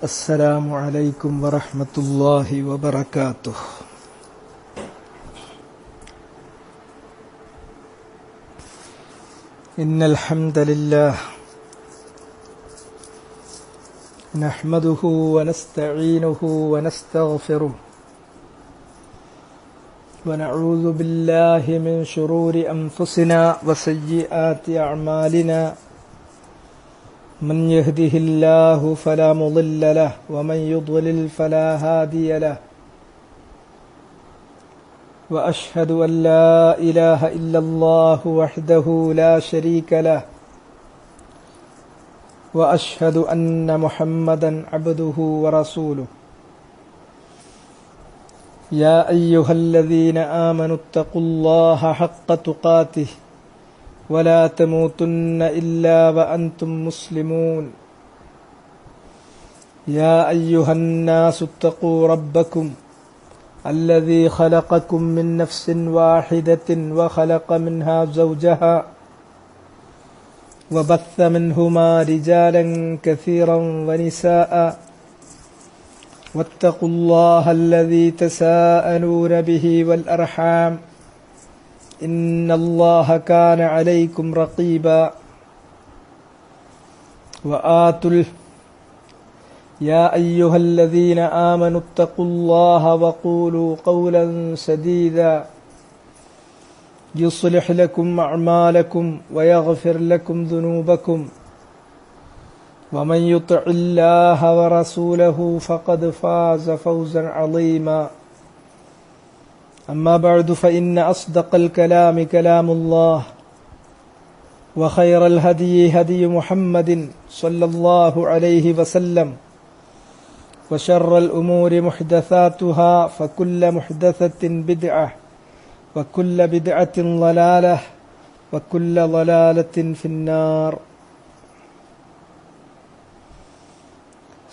السلام عليكم ورحمة الله وبركاته. إن الحمد لله نحمده ونستعينه ونستغفره ونعوذ بالله من شرور أنفسنا وسيئات أعمالنا. من يهده الله فلا مضل له ومن يضلل فلا هادي له. وأشهد أن لا إله إلا الله وحده لا شريك له. وأشهد أن محمدا عبده ورسوله. يا أيها الذين آمنوا اتقوا الله حق تقاته ولا تموتن إلا وأنتم مسلمون. يا أيها الناس اتقوا ربكم الذي خلقكم من نفس واحدة وخلق منها زوجها وبث منهما رجالا كثيرا ونساء واتقوا الله الذي تساءلون به والأرحام إن الله كان عليكم رقيبا. يا أيها الذين آمنوا اتقوا الله وقولوا قولا سديدا يصلح لكم أعمالكم ويغفر لكم ذنوبكم ومن يطع الله ورسوله فقد فاز فوزا عظيما. أما بعد فإن أصدق الكلام كلام الله وخير الهدي هدي محمد صلى الله عليه وسلم وشر الأمور محدثاتها فكل محدثة بدعة وكل بدعة ضلالة وكل ضلالة في النار.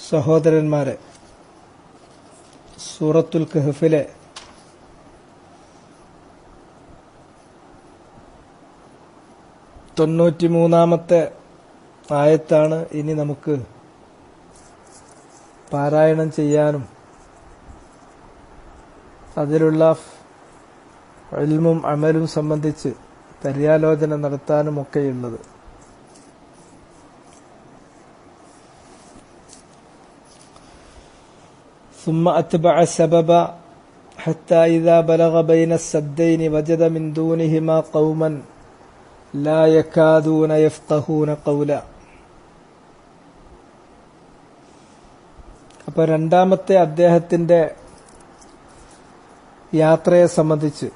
സഹോദരന്മാരെ, സൂറത്തുൽ കഹ്ഫിലെ 93-ാമത്തെ ആയത്താണ് ഇനി നമുക്ക് പാരായണം ചെയ്യാനും അതിലുള്ള ഇൽമും അമലും സംബന്ധിച്ച് പര്യാലോചന നടത്താനുമൊക്കെയുള്ളത്. ثم أتبع سببا حتى إذا بلغ بين السدين وجد من دونهما قوما لا يكادون يفقهون قولا. അപ്പോൾ രണ്ടാമത്തെ അദ്ദേഹത്തിന്റെ യാത്രയെ സംബന്ധിച്ച്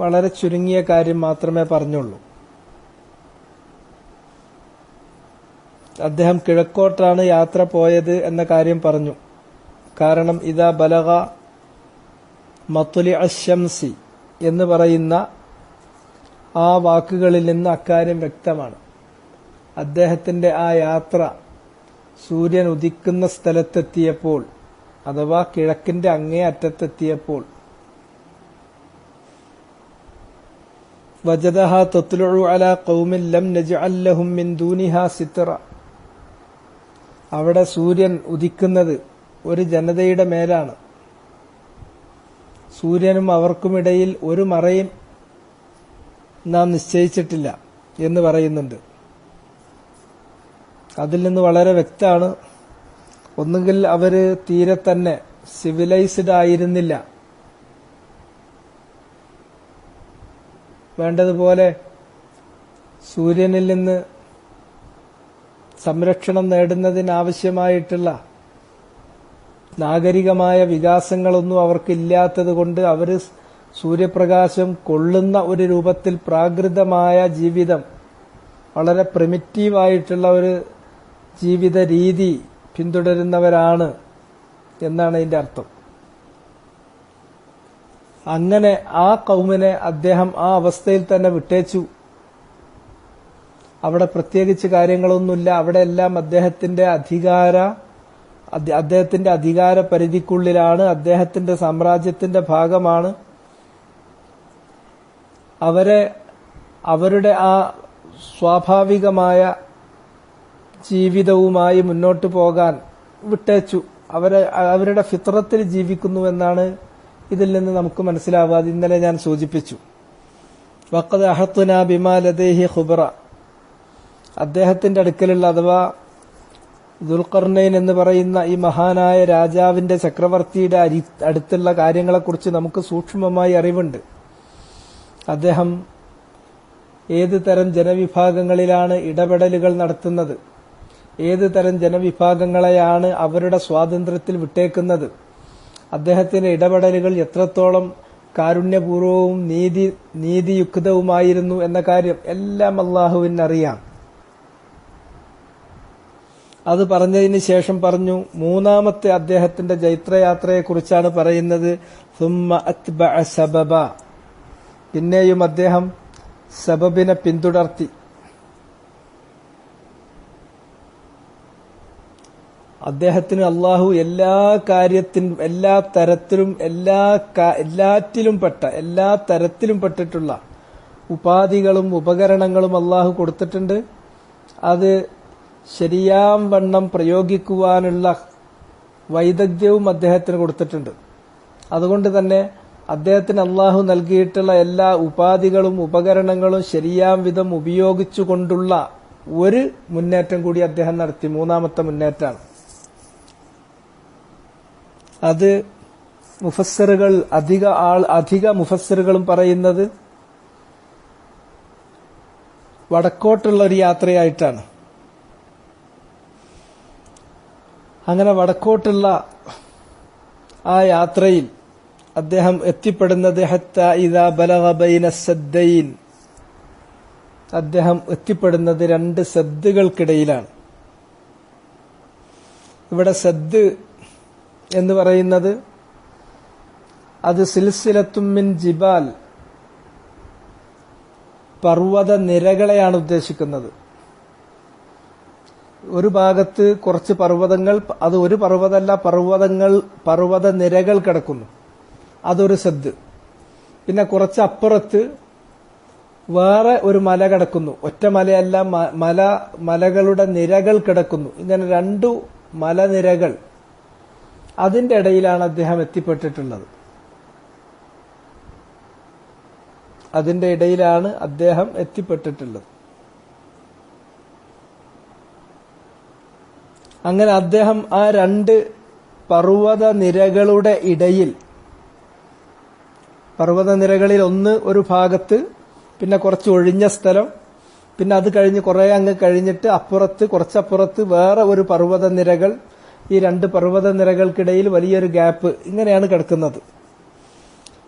വളരെ ചുരുങ്ങിയ കാര്യം മാത്രമേ പറഞ്ഞുള്ളൂ. അദ്ദേഹം കിഴക്കോട്ടാണ് യാത്ര പോയത് എന്ന കാര്യം പറഞ്ഞു. കാരണം ഇദാ ബലഗ മത്ലി അശ്ശംസി എന്ന് പറയുന്ന ആ വാക്കുകളിൽ നിന്ന് അക്കാര്യം വ്യക്തമാണ്. അദ്ദേഹത്തിന്റെ ആ യാത്ര സൂര്യൻ ഉദിക്കുന്ന സ്ഥലത്തെത്തിയപ്പോൾ, അഥവാ കിഴക്കിന്റെ അങ്ങേ അറ്റത്തെത്തിയപ്പോൾ, വജദഹ തത്ലുഉ അലാ ഖൗമിൻ ലം നജ്അൽ ലഹും മിൻ ദൂനിഹാ സിത്ര. അവിടെ സൂര്യൻ ഉദിക്കുന്നത് ഒരു ജനതയുടെ മേലാണ്. സൂര്യനും അവർക്കുമിടയിൽ ഒരു മറയും നാം നിശ്ചയിച്ചിട്ടില്ല എന്ന് പറയുന്നുണ്ട്. അതിൽ നിന്ന് വളരെ വ്യക്തമാണ്, ഒന്നുകിൽ അവര് തീരെ തന്നെ സിവിലൈസ്ഡ് ആയിരുന്നില്ല, വേണ്ടതുപോലെ സൂര്യനിൽ നിന്ന് സംരക്ഷണം നേടുന്നതിനാവശ്യമായിട്ടുള്ള നാഗരികമായ വികാസങ്ങളൊന്നും അവർക്കില്ലാത്തതുകൊണ്ട് അവര് സൂര്യപ്രകാശം കൊള്ളുന്ന ഒരു രൂപത്തിൽ പ്രാകൃതമായ ജീവിതം, വളരെ പ്രിമിറ്റീവായിട്ടുള്ള ഒരു ജീവിത രീതി പിന്തുടരുന്നവരാണ് എന്നാണ് അതിന്റെ അർത്ഥം. അങ്ങനെ ആ കൗമിനെ അദ്ദേഹം ആ അവസ്ഥയിൽ തന്നെ വിട്ടേച്ചു. അവിടെ പ്രത്യേകിച്ച് കാര്യങ്ങളൊന്നുമില്ല. അവിടെ എല്ലാം അദ്ദേഹത്തിന്റെ അധികാര പരിധിക്കുള്ളിലാണ്, അദ്ദേഹത്തിന്റെ സാമ്രാജ്യത്തിന്റെ ഭാഗമാണ്. അവരുടെ ആ സ്വാഭാവികമായ ജീവിതവുമായി മുന്നോട്ട് പോകാൻ വിട്ടേച്ചു. അവരുടെ ഫിത്രത്തിൽ ജീവിക്കുന്നു എന്നാണ് ഇതിൽ നിന്ന് നമുക്ക് മനസ്സിലാവുക. അത് ഇന്നലെ ഞാൻ സൂചിപ്പിച്ചു. വഖദ് അഹത്നാ ബിമാ ലദൈഹി ഖുബ്റ, അദ്ദേഹത്തിന്റെ അടുക്കലുള്ള അഥവാ ദുൽഖർനൈൻ എന്ന് പറയുന്ന ഈ മഹാനായ രാജാവിന്റെ ചക്രവർത്തിയുടെ അടുത്തുള്ള കാര്യങ്ങളെക്കുറിച്ച് നമുക്ക് സൂക്ഷ്മമായി അറിവുണ്ട്. അദ്ദേഹം ഏത് തരം ജനവിഭാഗങ്ങളിലാണ് ഇടപെടലുകൾ നടത്തുന്നത്, ഏത് തരം ജനവിഭാഗങ്ങളെയാണ് അവരുടെ സ്വാതന്ത്ര്യത്തിൽ വിട്ടേക്കുന്നത്, അദ്ദേഹത്തിന്റെ ഇടപെടലുകൾ എത്രത്തോളം കാരുണ്യപൂർവവും നീതിയുക്തവുമായിരുന്നു എന്ന കാര്യം എല്ലാം അള്ളാഹുവിനറിയാം. അത് പറഞ്ഞതിന് ശേഷം പറഞ്ഞു, മൂന്നാമത്തെ അദ്ദേഹത്തിന്റെ ജൈത്രയാത്രയെക്കുറിച്ചാണ് പറയുന്നത്. സുമ്മ അത്ബഅ സബബ, പിന്നെയും അദ്ദേഹം സബബിനെ പിന്തുടർത്തി. അദ്ദേഹത്തിന് അള്ളാഹു എല്ലാ കാര്യത്തിനും എല്ലാ തരത്തിലും എല്ലാ തരത്തിലും പെട്ടിട്ടുള്ള ഉപാധികളും ഉപകരണങ്ങളും അള്ളാഹു കൊടുത്തിട്ടുണ്ട്. അത് ശരിയാം വണ്ണം പ്രയോഗിക്കുവാനുള്ള വൈദഗ്ധ്യവും അദ്ദേഹത്തിന് കൊടുത്തിട്ടുണ്ട്. അതുകൊണ്ട് തന്നെ അദ്ദേഹത്തിന് അള്ളാഹു നൽകിയിട്ടുള്ള എല്ലാ ഉപാധികളും ഉപകരണങ്ങളും ശരിയാം വിധം ഉപയോഗിച്ചുകൊണ്ടുള്ള ഒരു മുന്നേറ്റം കൂടി അദ്ദേഹം നടത്തി. മൂന്നാമത്തെ മുന്നേറ്റമാണ് അത്. മുഫസ്സിറുകൾ അധിക മുഫസ്സിറുകളും പറയുന്നത് വടക്കോട്ടുള്ള ഒരു യാത്രയായിട്ടാണ്. അങ്ങനെ വടക്കോട്ടുള്ള ആ യാത്രയിൽ അദ്ദേഹം എത്തിപ്പെടുന്നത് ഹത്താ ഇദാ ബലഗ ബൈന സദ്ദൈൻ, അദ്ദേഹം എത്തിപ്പെടുന്നത് രണ്ട് സദ്ദുകൾക്കിടയിലാണ്. ഇവിടെ സദ്ദ് എന്ന് പറയുന്നത് അത് സിൽസിലത്തും മിൻ ജിബാൽ, പർവ്വത നിരകളെയാണ് ഉദ്ദേശിക്കുന്നത്. ഒരു ഭാഗത്ത് കുറച്ച് പർവ്വതങ്ങൾ, അത് ഒരു പർവ്വതമല്ല, പർവ്വത നിരകൾ കിടക്കുന്നു, അതൊരു സദ്. പിന്നെ കുറച്ച് അപ്പുറത്ത് വേറെ ഒരു മല കിടക്കുന്നു, ഒറ്റ മലയല്ല, മലകളുടെ നിരകൾ കിടക്കുന്നു. ഇങ്ങനെ രണ്ടു മലനിരകൾ, അതിന്റെ ഇടയിലാണ് അദ്ദേഹം എത്തിപ്പെട്ടിട്ടുള്ളത്. അതിന്റെ ഇടയിലാണ് അദ്ദേഹം എത്തിപ്പെട്ടിട്ടുള്ളത്. അങ്ങനെ അദ്ദേഹം ആ രണ്ട് പർവ്വത നിരകളുടെ ഇടയിൽ, പർവ്വതനിരകളിൽ ഒന്ന് ഒരു ഭാഗത്ത്, പിന്നെ കുറച്ച് ഒഴിഞ്ഞ സ്ഥലം, പിന്നെ അത് കഴിഞ്ഞ് കുറെ അങ്ങ് കഴിഞ്ഞിട്ട് അപ്പുറത്ത്, കുറച്ചപ്പുറത്ത് വേറെ ഒരു പർവ്വതനിരകൾ, ഈ രണ്ട് പർവ്വതനിരകൾക്കിടയിൽ വലിയൊരു ഗ്യാപ്പ്, ഇങ്ങനെയാണ് കിടക്കുന്നത്.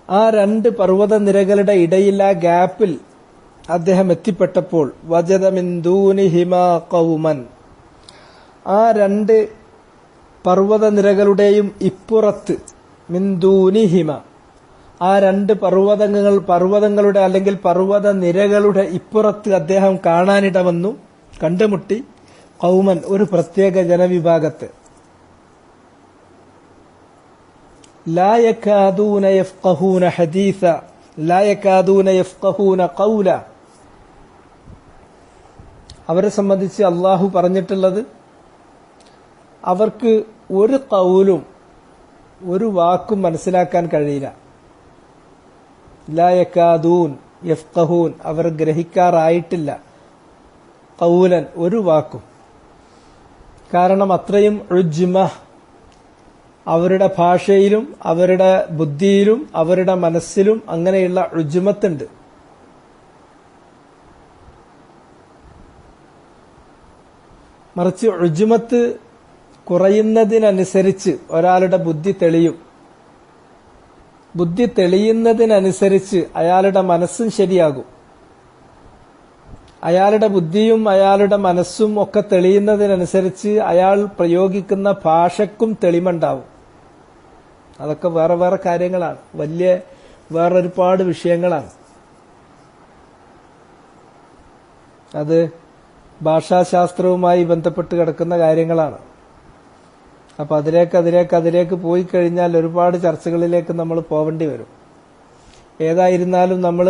ആ രണ്ട് പർവ്വതനിരകളുടെ ഇടയിൽ ആ ഗ്യാപ്പിൽ അദ്ദേഹം എത്തിപ്പെട്ടപ്പോൾ വജദ മിൻ ദൂനിഹിമാ ഖൗമൻ, ആ രണ്ട് പർവ്വതനിരകളുടെയും ഇപ്പുറത്ത്, മിൻ ദൂനിഹിമ, ആ രണ്ട് പർവ്വതങ്ങളുടെ അല്ലെങ്കിൽ പർവ്വത നിരകളുടെ ഇപ്പുറത്ത് അദ്ദേഹം കാണാനിട വന്നു, കണ്ടുമുട്ടി. ഖൗമൻ, ഒരു പ്രത്യേക ജനവിഭാഗത്തെ. ലാ യകാദൂന യഫ്ഖഹൂന ഹദീസ, ലാ യകാദൂന യഫ്ഖഹൂന ഖൗല. അവരെ സംബന്ധിച്ച് അള്ളാഹു പറഞ്ഞിട്ടുള്ളത്, അവർക്ക് ഒരു ഖൗലും ഒരു വാക്കും മനസ്സിലാക്കാൻ കഴിയില്ല. ലാ യകാദൂൻ യഫ്ഖഹൂൻ, അവർ ഗ്രഹിക്കാറായിട്ടില്ല ഖൗലൻ, ഒരു വാക്കും. കാരണം അത്രയും ഉജ്മ അവരുടെ ഭാഷയിലും അവരുടെ ബുദ്ധിയിലും അവരുടെ മനസ്സിലും അങ്ങനെയുള്ള ഉജ്മത്തുണ്ട്. മറിച്ച് ഉജ്മത്ത് കുറയുന്നതിനനുസരിച്ച് ഒരാളുടെ ബുദ്ധി തെളിയും. ബുദ്ധി തെളിയുന്നതിനനുസരിച്ച് അയാളുടെ മനസ്സും ശരിയാകും. അയാളുടെ ബുദ്ധിയും അയാളുടെ മനസ്സും ഒക്കെ തെളിയുന്നതിനനുസരിച്ച് അയാൾ പ്രയോഗിക്കുന്ന ഭാഷയ്ക്കും തെളിവുണ്ടാവും. അതൊക്കെ വേറെ വേറെ കാര്യങ്ങളാണ്, വേറൊരുപാട് വിഷയങ്ങളാണ്. അത് ഭാഷാശാസ്ത്രവുമായി ബന്ധപ്പെട്ട് കിടക്കുന്ന കാര്യങ്ങളാണ്. അപ്പൊ അതിലേക്ക് പോയി കഴിഞ്ഞാൽ ഒരുപാട് ചർച്ചകളിലേക്ക് നമ്മൾ പോവേണ്ടി വരും. ഏതായിരുന്നാലും നമ്മൾ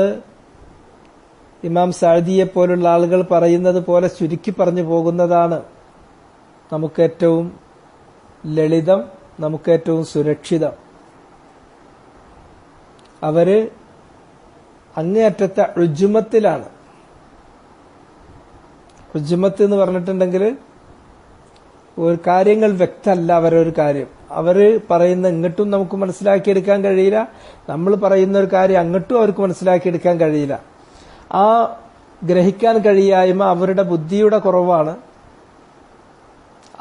ഇമാം സഅദിയെ പോലുള്ള ആളുകൾ പറയുന്നത് പോലെ ചുരുക്കി പറഞ്ഞു പോകുന്നതാണ് നമുക്കേറ്റവും ലളിതം, നമുക്കേറ്റവും സുരക്ഷിതം. അവര് അങ്ങേയറ്റത്തെ ഉജ്മത്തിലാണ്. ഉജ്മത്ത് എന്ന് പറഞ്ഞിട്ടുണ്ടെങ്കിൽ ഒരു കാര്യങ്ങൾ വ്യക്തമല്ല. അവരൊരു കാര്യം അവര് പറയുന്ന ഇങ്ങോട്ടും നമുക്ക് മനസ്സിലാക്കിയെടുക്കാൻ കഴിയില്ല, നമ്മൾ പറയുന്ന ഒരു കാര്യം അങ്ങോട്ടും അവർക്ക് മനസ്സിലാക്കിയെടുക്കാൻ കഴിയില്ല. ആ ഗ്രഹിക്കാൻ കഴിയായ്മ അവരുടെ ബുദ്ധിയുടെ കുറവാണ്.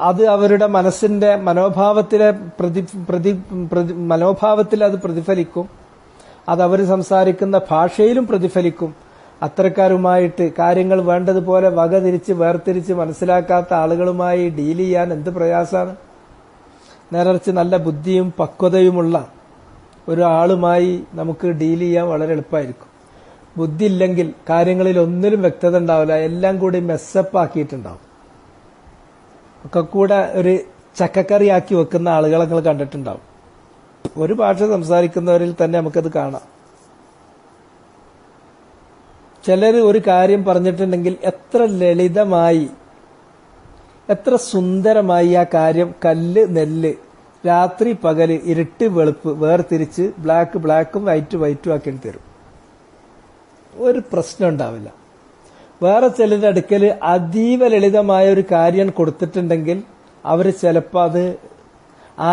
അത് അവരുടെ മനസ്സിന്റെ മനോഭാവത്തിൽ അത് പ്രതിഫലിക്കും. അത് അവർ സംസാരിക്കുന്ന ഭാഷയിലും പ്രതിഫലിക്കും. അത്തരക്കാരുമായിട്ട് കാര്യങ്ങൾ വേണ്ടതുപോലെ വകതിരിച്ച് വേർതിരിച്ച് മനസ്സിലാക്കാത്ത ആളുകളുമായി ഡീൽ ചെയ്യാൻ എന്ത് പ്രയാസാണ്. നേരറിച്ച് നല്ല ബുദ്ധിയും പക്വതയുമുള്ള ഒരാളുമായി നമുക്ക് ഡീൽ ചെയ്യാൻ വളരെ എളുപ്പമായിരിക്കും. ബുദ്ധി ഇല്ലെങ്കിൽ കാര്യങ്ങളിൽ ഒന്നിലും വ്യക്തത ഉണ്ടാവില്ല, എല്ലാം കൂടി മെസ്സപ്പ് ആക്കിയിട്ടുണ്ടാവും. ഒക്കെ കൂടെ ഒരു ചക്കക്കറിയാക്കി വെക്കുന്ന ആളുകളെ നിങ്ങൾ കണ്ടിട്ടുണ്ടാവും. ഒരു ഭാഷ സംസാരിക്കുന്നവരിൽ തന്നെ നമുക്കത് കാണാം. ചിലർ ഒരു കാര്യം പറഞ്ഞിട്ടുണ്ടെങ്കിൽ എത്ര ലളിതമായി, എത്ര സുന്ദരമായി ആ കാര്യം കല്ല് നെല്ല്, രാത്രി പകല്, ഇരുട്ട് വെളുപ്പ് വേർതിരിച്ച് ബ്ലാക്ക് ബ്ലാക്കും വൈറ്റ് വൈറ്റും ആക്കി തരും. ഒരു പ്രശ്നം ഉണ്ടാവില്ല. വേറെ ചിലരുടെ അടുക്കൽ അതീവ ലളിതമായ ഒരു കാര്യം കൊടുത്തിട്ടുണ്ടെങ്കിൽ അവർ ചിലപ്പോൾ അത്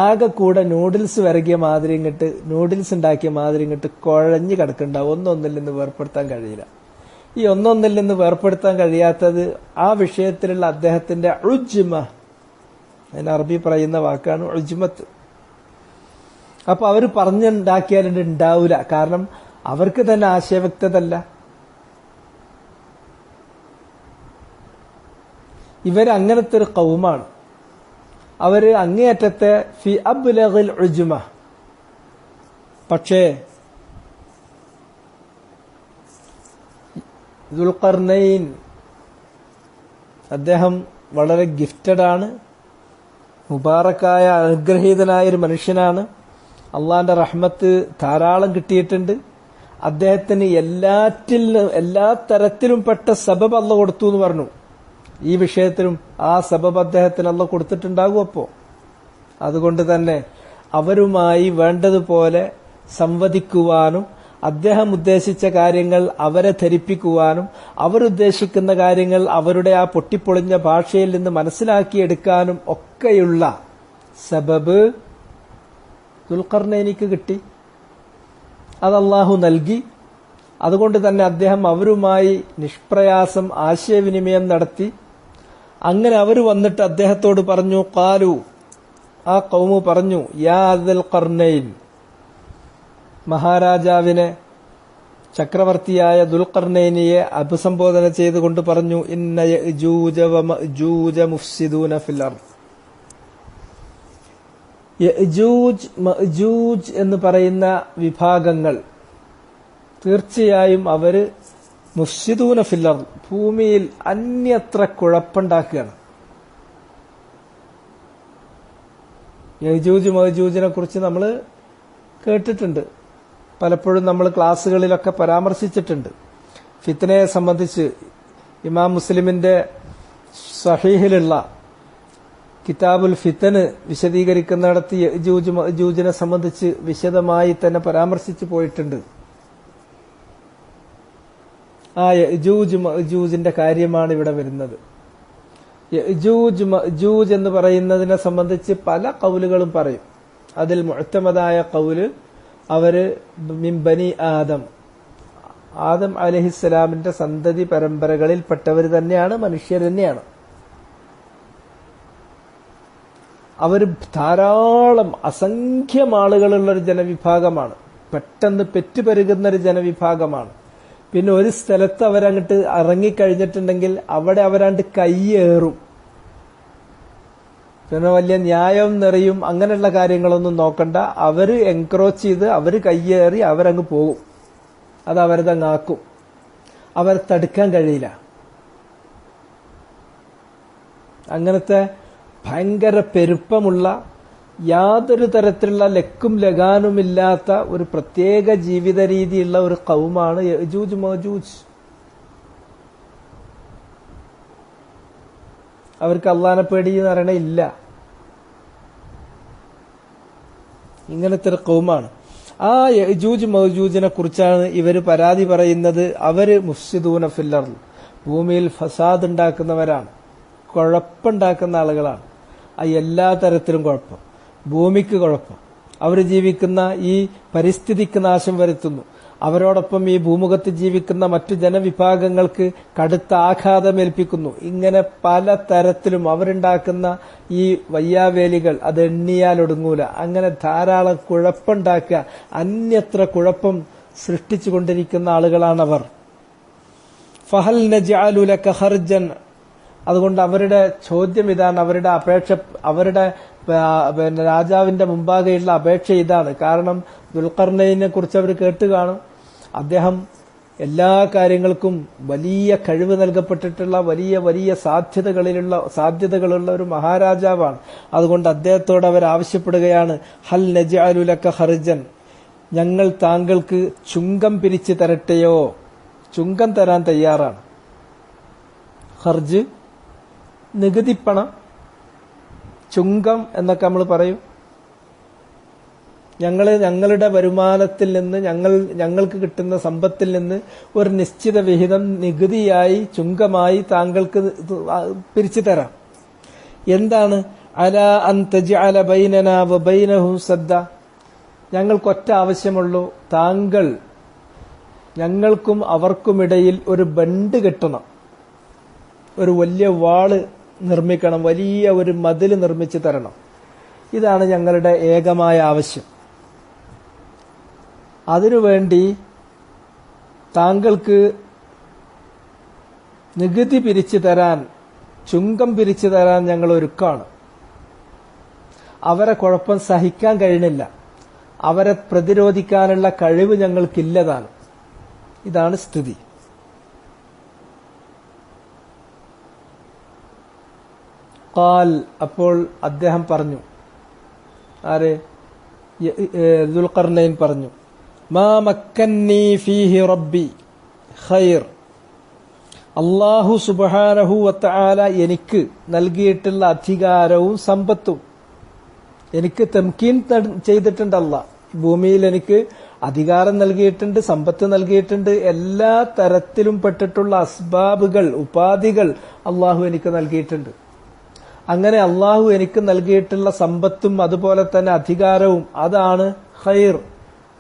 ആകെ കൂടെ നൂഡിൽസ് വിരകിയ മാതിരി ഇങ്ങോട്ട്, നൂഡിൽസ് ഉണ്ടാക്കിയ മാതിരി ഇങ്ങോട്ട് കുഴഞ്ഞു കിടക്കുന്നുണ്ടാവും. ഒന്നൊന്നിൽ നിന്ന് വേർപ്പെടുത്താൻ കഴിയില്ല. ഈ ഒന്നൊന്നിൽ നിന്ന് വേർപ്പെടുത്താൻ കഴിയാത്തത് ആ വിഷയത്തിലുള്ള അദ്ദേഹത്തിന്റെ ഉജ്മ, അതിന് അറബി പറയുന്ന വാക്കാണ് ഉജ്മത്ത്. അപ്പൊ അവർ പറഞ്ഞുണ്ടാക്കിയാൽ ഉണ്ടാവില്ല. കാരണം അവർക്ക് തന്നെ ആശയവ്യക്തതല്ല. ഇവരങ്ങനത്തെ ഒരു ഖൗമാണ്. അവര് അങ്ങേയറ്റത്തെ ഫി അബ്ലഗിൽ ഉജ്മ. പക്ഷേ ദുൽഖർനൈൻ അദ്ദേഹം വളരെ ഗിഫ്റ്റഡ് ആണ്, മുബാറക്കായ അനുഗ്രഹീതനായ ഒരു മനുഷ്യനാണ്. അള്ളാന്റെ റഹ്മത്ത് ധാരാളം കിട്ടിയിട്ടുണ്ട്. അദ്ദേഹത്തിന് എല്ലാ തരത്തിലും പെട്ട സബബ് അള്ള കൊടുത്തു എന്ന് പറഞ്ഞു. ഈ വിഷയത്തിലും ആ സബബ് അദ്ദേഹത്തിന് അള്ള കൊടുത്തിട്ടുണ്ടാകും. അപ്പോ അതുകൊണ്ട് തന്നെ അവരുമായി വേണ്ടതുപോലെ സംവദിക്കുവാനും അദ്ദേഹം ഉദ്ദേശിച്ച കാര്യങ്ങൾ അവരെ ധരിപ്പിക്കുവാനും അവരുദ്ദേശിക്കുന്ന കാര്യങ്ങൾ അവരുടെ ആ പൊട്ടിപ്പൊളിഞ്ഞ ഭാഷയിൽ നിന്ന് മനസ്സിലാക്കിയെടുക്കാനും ഒക്കെയുള്ള സബബ് ദുൽഖർനൈനിക്ക് കിട്ടി. അത് അല്ലാഹു നൽകി. അതുകൊണ്ട് തന്നെ അദ്ദേഹം അവരുമായി നിഷ്പ്രയാസം ആശയവിനിമയം നടത്തി. അങ്ങനെ അവർ വന്നിട്ട് അദ്ദേഹത്തോട് പറഞ്ഞു, ഖാലു, ആ ഖൗമു പറഞ്ഞു, യാ ദുൽഖർനൈൻ, മഹാരാജാവിനെ, ചക്രവർത്തിയായ ദുൽഖർനൈനിയെ അഭിസംബോധന ചെയ്തുകൊണ്ട് പറഞ്ഞു, ഇന്ന യഅജൂജ വമഅജൂജ മുഫ്സിദൂന ഫിൽ അർദ്. യഅജൂജ് മഅജൂജ് എന്ന് പറയുന്ന വിഭാഗങ്ങൾ തീർച്ചയായും അവര് മുഫ്സിദൂന ഫിൽ അർദ്, ഭൂമിയിൽ അന്യത്ര കുഴപ്പമുണ്ടാക്കുകയാണ്. യഅജൂജ് മഅജൂജിനെ കുറിച്ച് നമ്മൾ കേട്ടിട്ടുണ്ട്, പലപ്പോഴും നമ്മൾ ക്ലാസ്സുകളിലൊക്കെ പരാമർശിച്ചിട്ടുണ്ട്. ഫിത്നയെ സംബന്ധിച്ച് ഇമാം മുസ്ലിമിന്റെ സഹീഹിലുള്ള കിതാബുൽ ഫിത്തന് വിശദീകരിക്കുന്നിടത്ത് യഅജൂജ് മഅജൂജിനെ സംബന്ധിച്ച് വിശദമായി തന്നെ പരാമർശിച്ചു പോയിട്ടുണ്ട്. ആ യഅജൂജ് മഅജൂജിന്റെ കാര്യമാണ് ഇവിടെ വരുന്നത്. യഅജൂജ് മഅജൂജ് എന്ന് പറയുന്നതിനെ സംബന്ധിച്ച് പല ഖൗലുകളും പറയും. അതിൽ മുഅ്തമദായ ഖൗല് അവര് മിൻ ബനി ആദം അലൈഹിസ്സലാമിന്റെ സന്തതി പരമ്പരകളിൽപ്പെട്ടവർ തന്നെയാണ്, മനുഷ്യർ തന്നെയാണ്. അവർ ധാരാളം അസംഖ്യം ആളുകളുള്ള ഒരു ജനവിഭാഗമാണ്. പെട്ടെന്ന് പെറ്റുപെരുകുന്ന ഒരു ജനവിഭാഗമാണ്. പിന്നെ ഒരു സ്ഥലത്ത് അവരങ്ങോട്ട് ഇറങ്ങിക്കഴിഞ്ഞിട്ടുണ്ടെങ്കിൽ അവിടെ അവരാണ്ട് കയ്യേറും. പിന്നെ വലിയ ന്യായം നിറയും അങ്ങനെയുള്ള കാര്യങ്ങളൊന്നും നോക്കണ്ട. അവര് എൻക്രോച്ച് ചെയ്ത് അവര് കയ്യേറി അവരങ്ങ് പോകും. അത് അവരതങ്ങാക്കും. അവരെ തടുക്കാൻ കഴിയില്ല. അങ്ങനത്തെ ഭയങ്കര പെരുപ്പമുള്ള, യാതൊരു തരത്തിലുള്ള ലക്കും ലഗാനുമില്ലാത്ത ഒരു പ്രത്യേക ജീവിത രീതിയുള്ള ഒരു ഖൗമാണ് യഅജൂജ് മഅജൂജ്. അവർക്ക് അള്ളാനെ പേടി എന്ന് പറയണ ഇല്ല. ഇങ്ങനത്തെ ഒരു കൗമാണ്. ആ യജൂജ് മൗജൂജിനെ കുറിച്ചാണ് ഇവര് പരാതി പറയുന്നത്. അവര് മുഫ്സിദൂന ഫിൽ അർള്, ഭൂമിയിൽ ഫസാദ് ഉണ്ടാക്കുന്നവരാണ്, കുഴപ്പമുണ്ടാക്കുന്ന ആളുകളാണ്. ആ എല്ലാ തരത്തിലും കുഴപ്പം, ഭൂമിക്ക് കുഴപ്പം, അവർ ജീവിക്കുന്ന ഈ പരിസ്ഥിതിക്ക് നാശം വരുത്തുന്നു. അവരോടൊപ്പം ഈ ഭൂമുഖത്ത് ജീവിക്കുന്ന മറ്റു ജനവിഭാഗങ്ങൾക്ക് കടുത്ത ആഘാതമേൽപ്പിക്കുന്നു. ഇങ്ങനെ പല തരത്തിലും അവരുണ്ടാക്കുന്ന ഈ വയ്യാവേലികൾ അത് എണ്ണിയാലൊടുങ്ങൂല. അങ്ങനെ ധാരാളം കുഴപ്പമുണ്ടാക്കുക, അന്യത്ര കുഴപ്പം സൃഷ്ടിച്ചുകൊണ്ടിരിക്കുന്ന ആളുകളാണവർ. ഫഹൽ നജ്അലു ലക ഖർജൻ, അതുകൊണ്ട് അവരുടെ ചോദ്യം ഇതാണ്, അവരുടെ അപേക്ഷ, അവരുടെ രാജാവിന്റെ മുമ്പാകെയുള്ള അപേക്ഷ ഇതാണ്. കാരണം ദുൽഖർനൈനെ കുറിച്ച് അവർ കേട്ട് കാണും. അദ്ദേഹം എല്ലാ കാര്യങ്ങൾക്കും വലിയ കഴിവ് നൽകപ്പെട്ടിട്ടുള്ള വലിയ വലിയ സാധ്യതകളുള്ള ഒരു മഹാരാജാവാണ്. അതുകൊണ്ട് അദ്ദേഹത്തോട് അവർ ആവശ്യപ്പെടുകയാണ്, ഹൽ നജ്അലു ലക ഖർജൻ, ഞങ്ങൾ താങ്കൾക്ക് ചുങ്കം പിരിച്ചു തരട്ടെയോ? ചുങ്കം തരാൻ തയ്യാറാണ്. ഖർജ് നികുതിപ്പണം, ചുങ്കം എന്നൊക്കെ നമ്മൾ പറയും. ഞങ്ങളുടെ വരുമാനത്തിൽ നിന്ന്, ഞങ്ങൾക്ക് കിട്ടുന്ന സമ്പത്തിൽ നിന്ന് ഒരു നിശ്ചിത വിഹിതം നികുതിയായി, ചുങ്കമായി താങ്കൾക്ക് പിരിച്ചു തരാം. എന്താണ്? അലാ അൻ തജ്അല ബൈനനാ വ ബൈനഹും സദ്ദ, ഞങ്ങൾക്കൊറ്റ ആവശ്യമുള്ളൂ, താങ്കൾ ഞങ്ങൾക്കും അവർക്കുമിടയിൽ ഒരു ബണ്ട് കെട്ടണം, ഒരു വലിയ വാള് നിർമ്മിക്കണം, വലിയ ഒരു മതിൽ നിർമ്മിച്ചു തരണം. ഇതാണ് ഞങ്ങളുടെ ഏകമായ ആവശ്യം. അതിനുവേണ്ടി താങ്കൾക്ക് നികുതി പിരിച്ചു തരാൻ, ചുങ്കം പിരിച്ചു തരാൻ ഞങ്ങൾ ഒരുക്കാണ്. അവരെ കുഴപ്പം സഹിക്കാൻ കഴിയണില്ല, അവരെ പ്രതിരോധിക്കാനുള്ള കഴിവ് ഞങ്ങൾക്കില്ലതാണ്. ഇതാണ് സ്ഥിതി. ഖാൽ, അപ്പോൾ അദ്ദേഹം പറഞ്ഞു, ആരെ? ദുൽഖർനൈൻ പറഞ്ഞു, മാ മക്കന്നി ഫീഹി റബ്ബി ഖൈർ, അല്ലാഹു സുബ്ഹാനഹു വതആല എനിക്ക് നൽകിയിട്ടുള്ള അധികാരവും സമ്പത്തും, എനിക്ക് തംകീൻ ചെയ്തിട്ടുണ്ട്. അല്ലാഹ് ഭൂമിയിൽ എനിക്ക് അധികാരം നൽകിയിട്ടുണ്ട്, സമ്പത്ത് നൽകിയിട്ടുണ്ട്. എല്ലാ തരത്തിലും പെട്ടിട്ടുള്ള അസ്ബാബുകൾ, ഉപാധികൾ അല്ലാഹു എനിക്ക് നൽകിയിട്ടുണ്ട്. അങ്ങനെ അള്ളാഹു എനിക്ക് നൽകിയിട്ടുള്ള സമ്പത്തും അതുപോലെ തന്നെ അധികാരവും, അതാണ് ഖൈർ,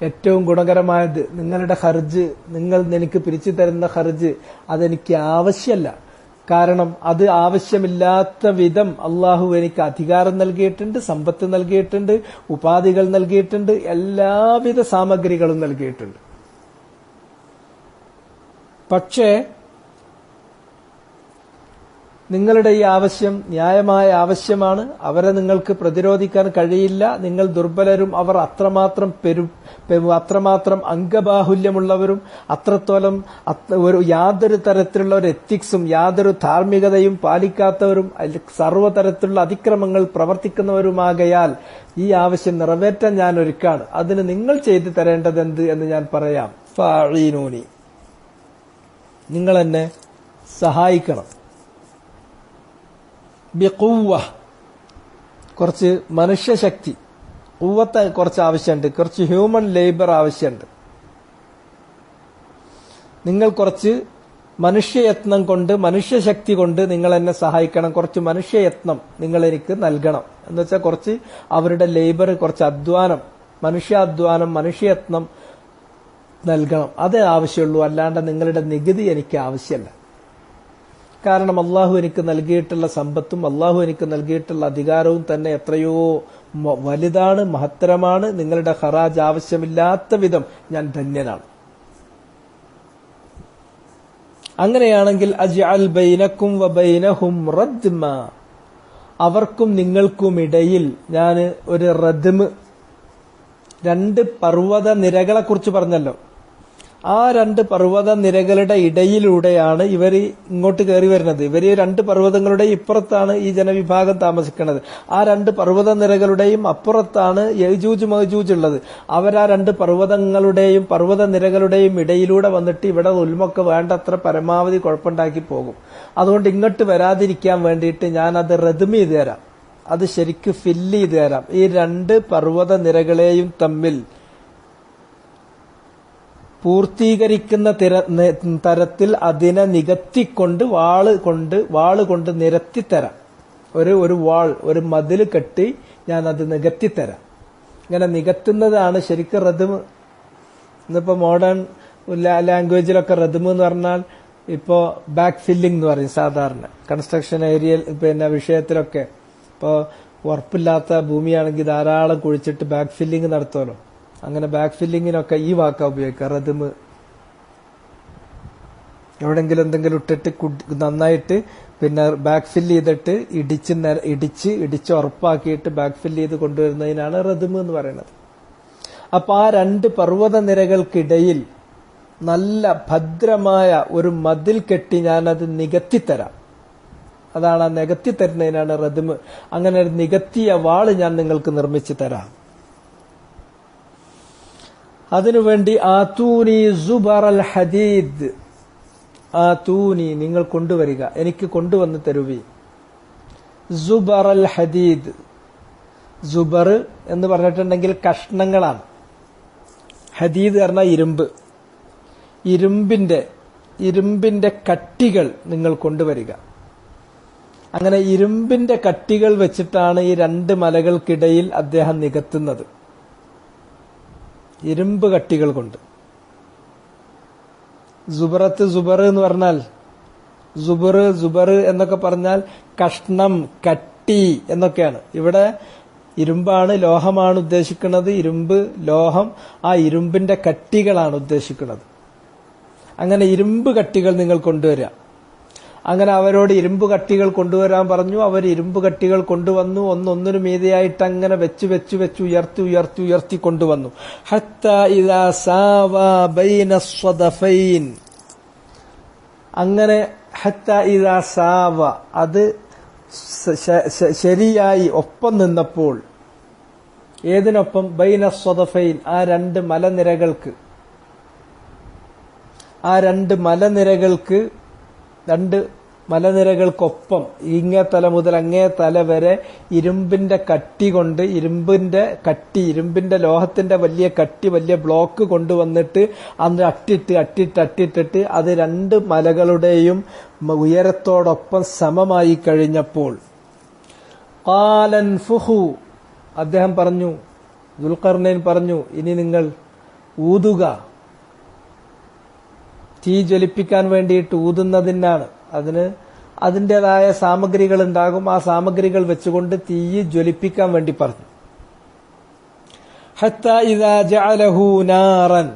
ഏറ്റവും ഗുണകരമായത്. നിങ്ങളുടെ ഖർജ്, നിങ്ങൾ എനിക്ക് പിരിച്ചു തരുന്ന ഖർജ് അതെനിക്ക് ആവശ്യമല്ല. കാരണം അത് ആവശ്യമില്ലാത്ത വിധം അള്ളാഹു എനിക്ക് അധികാരം നൽകിയിട്ടുണ്ട്, സമ്പത്ത് നൽകിയിട്ടുണ്ട്, ഉപാധികൾ നൽകിയിട്ടുണ്ട്, എല്ലാവിധ സാമഗ്രികളും നൽകിയിട്ടുണ്ട്. പക്ഷേ നിങ്ങളുടെ ഈ ആവശ്യം ന്യായമായ ആവശ്യമാണ്. അവരെ നിങ്ങൾക്ക് പ്രതിരോധിക്കാൻ കഴിയില്ല. നിങ്ങൾ ദുർബലരും, അവർ അത്രമാത്രം അംഗബാഹുല്യമുള്ളവരും, അത്രത്തോളം യാതൊരു തരത്തിലുള്ള ഒരു എത്തിക്സും യാതൊരു ധാർമ്മികതയും പാലിക്കാത്തവരും, സർവ്വതരത്തിലുള്ള അതിക്രമങ്ങൾ പ്രവർത്തിക്കുന്നവരുമാകയാൽ ഈ ആവശ്യം നിറവേറ്റാൻ ഞാൻ ഒരുക്കാണ്. അതിന് നിങ്ങൾ ചെയ്തു തരേണ്ടതെന്ത് എന്ന് ഞാൻ പറയാം. ഫഅഈനൂനി, നിങ്ങൾ എന്നെ സഹായിക്കണം. ബിഖുവ്വ, കുറച്ച് മനുഷ്യശക്തി, ഖുവ്വത്ത് കുറച്ച് ആവശ്യമുണ്ട്, കുറച്ച് ഹ്യൂമൻ ലേബർ ആവശ്യമുണ്ട്. നിങ്ങൾ കുറച്ച് മനുഷ്യയത്നം കൊണ്ട്, മനുഷ്യശക്തി കൊണ്ട് നിങ്ങൾ എന്നെ സഹായിക്കണം. കുറച്ച് മനുഷ്യയത്നം നിങ്ങൾ എനിക്ക് നൽകണം. എന്ന് വെച്ചാൽ കുറച്ച് അവരുടെ ലേബർ, കുറച്ച് അധ്വാനം, മനുഷ്യാധ്വാനം, മനുഷ്യയത്നം നൽകണം. അതേ ആവശ്യമുള്ളൂ. അല്ലാണ്ട് നിങ്ങളുടെ നികുതി എനിക്ക് ആവശ്യമല്ല. കാരണം അള്ളാഹു എനിക്ക് നൽകിയിട്ടുള്ള സമ്പത്തും അള്ളാഹു എനിക്ക് നൽകിയിട്ടുള്ള അധികാരവും തന്നെ എത്രയോ വലുതാണ്, മഹത്തരമാണ്. നിങ്ങളുടെ ഖറാജ് ആവശ്യമില്ലാത്ത വിധം ഞാൻ ധന്യനാണ്. അങ്ങനെയാണെങ്കിൽ അജ്അൽ ബൈനക്കും വബൈനഹും റദ്മ, അവർക്കും നിങ്ങൾക്കുമിടയിൽ ഞാൻ ഒരു റദ്മ്, രണ്ട് പർവ്വത നിരകളെ കുറിച്ച് പറഞ്ഞല്ലോ. ആ രണ്ട് പർവ്വത നിരകളുടെ ഇടയിലൂടെയാണ് ഇവർ ഇങ്ങോട്ട് കയറി വരുന്നത്. ഇവര് രണ്ട് പർവ്വതങ്ങളുടെ ഇപ്പുറത്താണ് ഈ ജനവിഭാഗം താമസിക്കുന്നത്. ആ രണ്ട് പർവ്വത നിരകളുടെയും അപ്പുറത്താണ് യജൂജ് മഅജൂജ് ഉള്ളത്. അവരാ രണ്ട് പർവ്വതങ്ങളുടെയും പർവ്വത നിരകളുടെയും ഇടയിലൂടെ വന്നിട്ട് ഇവിടെ ഉൽമൊക്കെ വേണ്ടത്ര പരമാവധി കുഴപ്പമുണ്ടാക്കി പോകും. അതുകൊണ്ട് ഇങ്ങോട്ട് വരാതിരിക്കാൻ വേണ്ടിയിട്ട് ഞാനത് റദ്മ് ചെയ്ത് തരാം, അത് ശരിക്ക് ഫില്ല് ചെയ്ത് തരാം. ഈ രണ്ട് പർവ്വത നിരകളെയും തമ്മിൽ പൂർത്തീകരിക്കുന്ന തരത്തിൽ അതിനെ നികത്തിക്കൊണ്ട് വാളുകൊണ്ട് നിരത്തിത്തരാം. ഒരു വാൾ, ഒരു മതിൽ കെട്ടി ഞാൻ അത് നികത്തിത്തരാം. ഇങ്ങനെ നികത്തുന്നതാണ് ശരിക്കും റദ്മ്. ഇന്നിപ്പോ മോഡേൺ ലാംഗ്വേജിലൊക്കെ റദ്മ് എന്ന് പറഞ്ഞാൽ ഇപ്പോ ബാക്ക് ഫില്ലിംഗ് എന്ന് പറയും. സാധാരണ കൺസ്ട്രക്ഷൻ ഏരിയയിൽ വിഷയത്തിലൊക്കെ ഇപ്പോ ഉറപ്പില്ലാത്ത ഭൂമിയാണെങ്കിൽ ധാരാളം കുഴിച്ചിട്ട് ബാക്ക് ഫില്ലിംഗ് നടത്തുമല്ലോ. അങ്ങനെ ബാക്ക് ഫില്ലിങ്ങിനൊക്കെ ഈ വാക്ക ഉപയോഗിക്കുക, റദ്മ്. എവിടെങ്കിലും എന്തെങ്കിലും ഇട്ടിട്ട് നന്നായിട്ട് ബാക്ക് ഫില്ല് ചെയ്തിട്ട് ഇടിച്ച് ഉറപ്പാക്കിയിട്ട് ബാക്ക് ഫില്ല് ചെയ്ത് കൊണ്ടുവരുന്നതിനാണ് റദ്മ് എന്ന് പറയുന്നത്. അപ്പൊ ആ രണ്ട് പർവ്വത നിരകൾക്കിടയിൽ നല്ല ഭദ്രമായ ഒരു മതിൽ കെട്ടി ഞാനത് നികത്തിത്തരാം. അതാണ് ആ നികത്തി തരുന്നതിനാണ് റദ്മ്. അങ്ങനെ ഒരു നികത്തിയ വാള് ഞാൻ നിങ്ങൾക്ക് നിർമ്മിച്ചു തരാം. അതിനുവേണ്ടി ആതൂനി സുബറൽ ഹദീദ്, ആതൂനി നിങ്ങൾ കൊണ്ടുവരിക, എനിക്ക് കൊണ്ടുവന്ന് തരുവി. സുബറൽ ഹദീദ്, സുബർ എന്ന് പറഞ്ഞിട്ടുണ്ടെങ്കിൽ കഷ്ണങ്ങളാണ്. ഹദീദ് പറഞ്ഞാൽ ഇരുമ്പ്. ഇരുമ്പിന്റെ കട്ടികൾ നിങ്ങൾ കൊണ്ടുവരിക. അങ്ങനെ ഇരുമ്പിന്റെ കട്ടികൾ വെച്ചിട്ടാണ് ഈ രണ്ട് മലകൾക്കിടയിൽ അദ്ദേഹം നികത്തുന്നത്. ഇരുമ്പ് കട്ടികൾ കൊണ്ട്. സുബർ എന്ന് പറഞ്ഞാൽ സുബർ എന്നൊക്കെ പറഞ്ഞാൽ കഷ്ണം, കട്ടി എന്നൊക്കെയാണ്. ഇവിടെ ഇരുമ്പാണ്, ലോഹമാണ് ഉദ്ദേശിക്കുന്നത്. ഇരുമ്പ്, ലോഹം, ആ ഇരുമ്പിന്റെ കട്ടികളാണ് ഉദ്ദേശിക്കുന്നത്. അങ്ങനെ ഇരുമ്പ് കട്ടികൾ നിങ്ങൾ കൊണ്ടുവരിക. അങ്ങനെ അവരോട് ഇരുമ്പ് കട്ടികൾ കൊണ്ടുവരാൻ പറഞ്ഞു. അവർ ഇരുമ്പ് കട്ടികൾ കൊണ്ടുവന്നു. ഒന്നൊന്നിനു മീതെയായിട്ട് അങ്ങനെ വെച്ച് ഉയർത്തി കൊണ്ടുവന്നു. ഹത്താ ഇദാ സാവാ ബൈന സ്വദഫൈൻ, അങ്ങനെ ഹത്താ ഇദാ സാവ, അത് ശരിയായി ഒപ്പം നിന്നപ്പോൾ. ഏതിനൊപ്പം? ബൈന സ്വദഫൈൻ, ആ രണ്ട് മലനിരകൾക്ക്. ആ രണ്ട് മലനിരകൾക്കൊപ്പം ഇങ്ങേ തല മുതൽ അങ്ങേ തല വരെ ഇരുമ്പിന്റെ കട്ടി കൊണ്ട്, ഇരുമ്പിന്റെ ലോഹത്തിന്റെ വലിയ കട്ടി, വലിയ ബ്ലോക്ക് കൊണ്ടുവന്നിട്ട് അന്ന് അട്ടിട്ടിട്ട് അത് രണ്ട് മലകളുടെയും ഉയരത്തോടൊപ്പം സമമായി കഴിഞ്ഞപ്പോൾ ഖാലൻ ഫുഹു, അദ്ദേഹം പറഞ്ഞു, ദുൽഖർനൈൻ പറഞ്ഞു, ഇനി നിങ്ങൾ ഊതുക. തീ ജ്വലിപ്പിക്കാൻ വേണ്ടിയിട്ട് ഊതുന്നതിനാണ്. അതിന് അതിൻ്റെതായ സാമഗ്രികൾ ഉണ്ടാകും. ആ സാമഗ്രികൾ വെച്ചുകൊണ്ട് തീ ജ്വലിപ്പിക്കാൻ വേണ്ടി പറഞ്ഞു. ഹത്താ ഇദാ ജഅലഹു നാറൻ,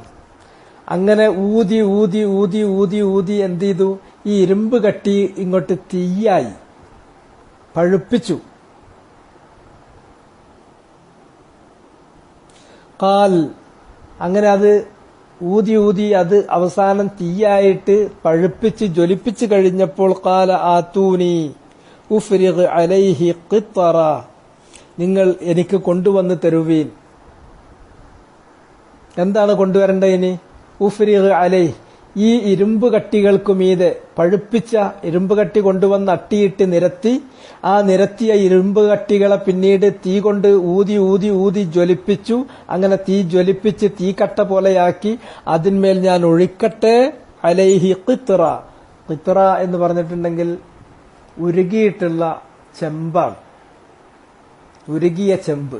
അങ്ങനെ ഊതി എന്ത് ചെയ്തു? ഈ ഇരുമ്പ് കട്ടി ഇങ്ങോട്ട് തീയായി, പഴുപ്പിച്ചു. ഖാൽ, അങ്ങനെ അത് ഊതി അത് അവസാനം തീയായിട്ട് പഴുപ്പിച്ച് ജ്വലിപ്പിച്ചു കഴിഞ്ഞപ്പോൾ ഖാല ആതൂനി ഉഫ്രിഗ് അലൈഹി ഖിത്തറ, നിങ്ങൾ എനിക്ക് കൊണ്ടുവന്ന് തരുവീൻ. എന്താണ് കൊണ്ടുവരേണ്ടത് ഇനി? ഉഫ്രിഗ് അലൈഹി, ഈ ഇരുമ്പ് കട്ടികൾക്കു മീതെ പഴുപ്പിച്ച ഇരുമ്പ് കട്ടി കൊണ്ടുവന്ന് അട്ടിയിട്ട് നിരത്തി, ആ നിരത്തിയ ഇരുമ്പ് കട്ടികളെ പിന്നീട് തീ കൊണ്ട് ഊതി ജ്വലിപ്പിച്ചു. അങ്ങനെ തീ ജ്വലിപ്പിച്ച് തീക്കട്ട പോലെയാക്കി അതിന്മേൽ ഞാൻ ഒഴിക്കട്ടെ. അലൈഹി ഖിത്ര, ഖിത്ര എന്ന് പറഞ്ഞിട്ടുണ്ടെങ്കിൽ ഉരുകിയിട്ടുള്ള ചെമ്പാണ്, ഉരുകിയ ചെമ്പ്.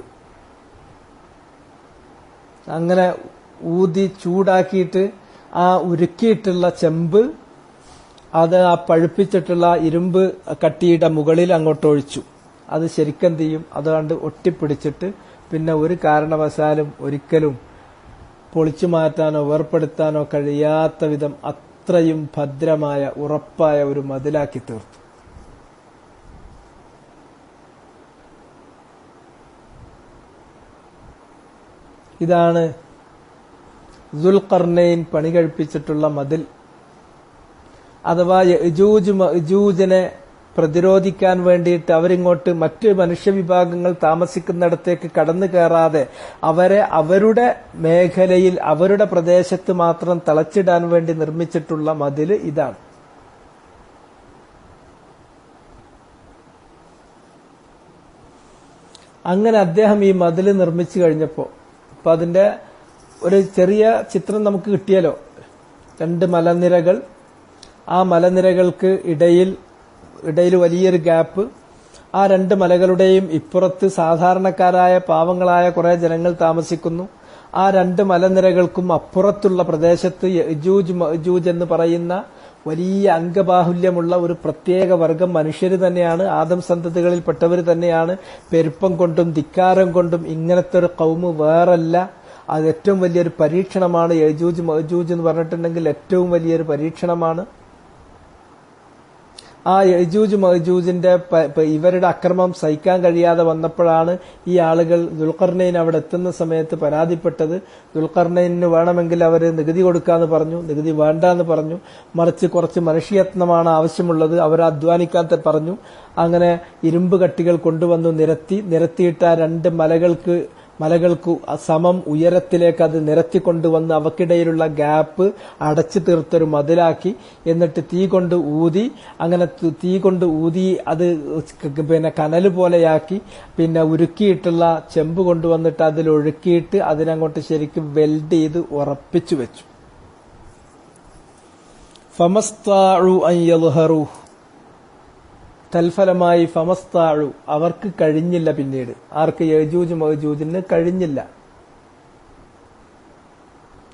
അങ്ങനെ ഊതി ചൂടാക്കിയിട്ട് ആ ഉരുക്കിയിട്ടുള്ള ചെമ്പ് അത് ആ പഴുപ്പിച്ചിട്ടുള്ള ഇരുമ്പ് കട്ടിയുടെ മുകളിൽ അങ്ങോട്ട് ഒഴിച്ചു. അത് ശരിക്കെന്ത് ചെയ്യും? അതുകൊണ്ട് ഒട്ടിപ്പിടിച്ചിട്ട് പിന്നെ ഒരു കാരണവശാലും ഒരിക്കലും പൊളിച്ചു മാറ്റാനോ വേർപ്പെടുത്താനോ കഴിയാത്ത വിധം അത്രയും ഭദ്രമായ ഉറപ്പായ ഒരു മതിലാക്കി തീർത്തു. ഇതാണ് ദുൽഖർനൈൻ പണി കഴിപ്പിച്ചിട്ടുള്ള മതിൽ, അഥവാ യജൂജ് മഅജൂജിനെ പ്രതിരോധിക്കാൻ വേണ്ടിയിട്ട് അവരിങ്ങോട്ട് മറ്റ് മനുഷ്യവിഭാഗങ്ങൾ താമസിക്കുന്നിടത്തേക്ക് കടന്നു കയറാതെ അവരെ അവരുടെ മേഖലയിൽ അവരുടെ പ്രദേശത്ത് മാത്രം തളച്ചിടാൻ വേണ്ടി നിർമ്മിച്ചിട്ടുള്ള മതിൽ ഇതാണ്. അങ്ങനെ അദ്ദേഹം ഈ മതിൽ നിർമ്മിച്ചു കഴിഞ്ഞപ്പോൾ അപ്പൊ അതിന്റെ ഒരു ചെറിയ ചിത്രം നമുക്ക് കിട്ടിയല്ലോ. 2 മലനിരകൾ, ആ മലനിരകൾക്ക് ഇടയിൽ വലിയൊരു ഗ്യാപ്പ്, ആ 2 മലകളുടെയും ഇപ്പുറത്ത് സാധാരണക്കാരായ പാവങ്ങളായ കുറെ ജനങ്ങൾ താമസിക്കുന്നു. ആ 2 മലനിരകൾക്കും അപ്പുറത്തുള്ള പ്രദേശത്ത് യജൂജ് മഅജൂജ് എന്ന് പറയുന്ന വലിയ അംഗബാഹുല്യമുള്ള ഒരു പ്രത്യേക വർഗം മനുഷ്യർ തന്നെയാണ്, ആദം സന്തതികളിൽപ്പെട്ടവർ തന്നെയാണ്. പെരുപ്പം കൊണ്ടും ധിക്കാരം കൊണ്ടും ഇങ്ങനത്തെ ഒരു ഖൗമ് വേറല്ല. അത് ഏറ്റവും വലിയൊരു പരീക്ഷണമാണ്. യജൂജ് മഅജൂജ് എന്ന് പറഞ്ഞിട്ടുണ്ടെങ്കിൽ ഏറ്റവും വലിയൊരു പരീക്ഷണമാണ്. ആ യജൂജ് മഅജൂജിന്റെ ഇവരുടെ അക്രമം സഹിക്കാൻ കഴിയാതെ വന്നപ്പോഴാണ് ഈ ആളുകൾ ദുൽഖർനൈൻ അവിടെ എത്തുന്ന സമയത്ത് പരാതിപ്പെട്ടത്. ദുൽഖർനൈനിന് വേണമെങ്കിൽ അവര് നികുതി കൊടുക്കാന്ന് പറഞ്ഞു, നികുതി വേണ്ടാന്ന് പറഞ്ഞു, മറിച്ച് കുറച്ച് മനുഷ്യയത്നമാണ് ആവശ്യമുള്ളത്, അവർ അധ്വാനിക്കാൻ പറഞ്ഞു. അങ്ങനെ ഇരുമ്പ് കട്ടികൾ കൊണ്ടുവന്നു നിരത്തിയിട്ട് ആ 2 മലകൾക്ക് സമം ഉയരത്തിലേക്ക് അത് നിരത്തിക്കൊണ്ടുവന്ന് അവക്കിടയിലുള്ള ഗ്യാപ്പ് അടച്ചു തീർത്തൊരു മതിലാക്കി. എന്നിട്ട് തീ കൊണ്ട് ഊതി അത് കനല് പോലെയാക്കി. പിന്നെ ഉരുക്കിയിട്ടുള്ള ചെമ്പ് കൊണ്ടുവന്നിട്ട് അതിലൊഴുക്കിയിട്ട് അതിനങ്ങോട്ട് ശരിക്കും വെൽഡ് ചെയ്ത് ഉറപ്പിച്ചു വെച്ചു. ഫമസ്താഉ അൻ യദ്ഹറു, തൽഫലമായി ഫമസ്താഉ, അവർക്ക് കഴിഞ്ഞില്ല. പിന്നീട് ആർക്ക്? യജൂജ് മഅജൂജിന് കഴിഞ്ഞില്ല.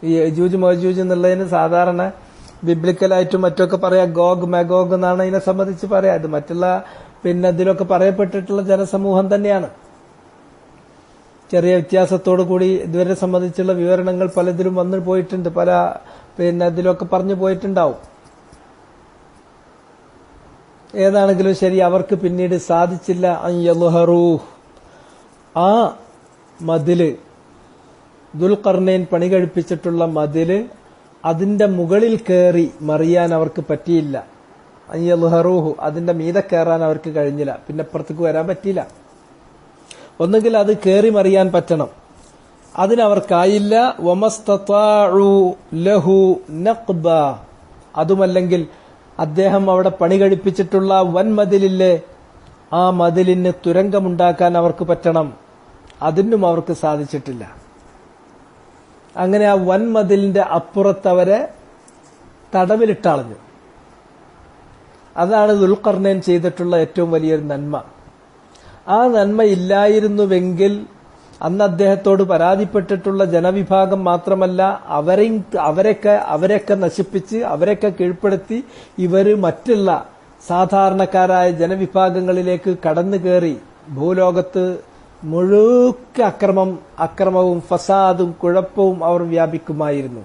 ഈ യജൂജ് മഅജൂജ് എന്നുള്ളതിന് സാധാരണ ബിബ്ലിക്കലായിട്ടും മറ്റൊക്കെ പറയാ ഗോഗ് മഗോഗ് എന്നാണ് ഇതിനെ സംബന്ധിച്ച് പറയാ. ഇത് മറ്റുള്ള ഇതിലൊക്കെ പറയപ്പെട്ടിട്ടുള്ള ജനസമൂഹം തന്നെയാണ്. ചെറിയ വ്യത്യാസത്തോടു കൂടി ഇതുവരെ സംബന്ധിച്ചുള്ള വിവരണങ്ങൾ പലതിലും വന്നു പോയിട്ടുണ്ട്, പല ഇതിലൊക്കെ പറഞ്ഞു പോയിട്ടുണ്ടാവും. ഏതാണെങ്കിലും ശരി, അവർക്ക് പിന്നീട് സാധിച്ചില്ല അൻ യദ്ഹറൂ, ആ മതില്, ദുൽഖർനൈൻ പണി കഴിപ്പിച്ചിട്ടുള്ള മതില്, അതിന്റെ മുകളിൽ കയറി മറിയാൻ അവർക്ക് പറ്റിയില്ല. അൻ യദ്ഹറൂഹു, അതിന്റെ മീതെ കയറാൻ അവർക്ക് കഴിഞ്ഞില്ല. പിന്നെ അപ്പുറത്തേക്ക് വരാൻ പറ്റിയില്ല. ഒന്നുകിൽ അത് കയറി മറിയാൻ പറ്റണം, അതിനവർക്കായില്ല. വമസ്തതാഉ ലഹു നഖ്ബ, അതുമല്ലെങ്കിൽ അദ്ദേഹം അവിടെ പണി കഴിപ്പിച്ചിട്ടുള്ള വൻമതിലില്ലേ, ആ മതിലിന് തുരങ്കമുണ്ടാക്കാൻ അവർക്ക് പറ്റണം, അതിനും അവർക്ക് സാധിച്ചിട്ടില്ല. അങ്ങനെ ആ വൻമതിലിന്റെ അപ്പുറത്ത് അവരെ തടവിലിട്ടളഞ്ഞു. അതാണ് ദുൽഖർനൈൻ ചെയ്തിട്ടുള്ള ഏറ്റവും വലിയൊരു നന്മ. ആ നന്മ ഇല്ലായിരുന്നുവെങ്കിൽ അന്ന് അദ്ദേഹത്തോട് പരാതിപ്പെട്ടിട്ടുള്ള ജനവിഭാഗം മാത്രമല്ല, അവരെയൊക്കെ നശിപ്പിച്ച് അവരെയൊക്കെ കീഴ്പ്പെടുത്തി ഇവര് മറ്റുള്ള സാധാരണക്കാരായ ജനവിഭാഗങ്ങളിലേക്ക് കടന്നു കയറി ഭൂലോകത്ത് മുഴുക്ക അക്രമവും ഫസാദും കുഴപ്പവും അവർ വ്യാപിക്കുമായിരുന്നു.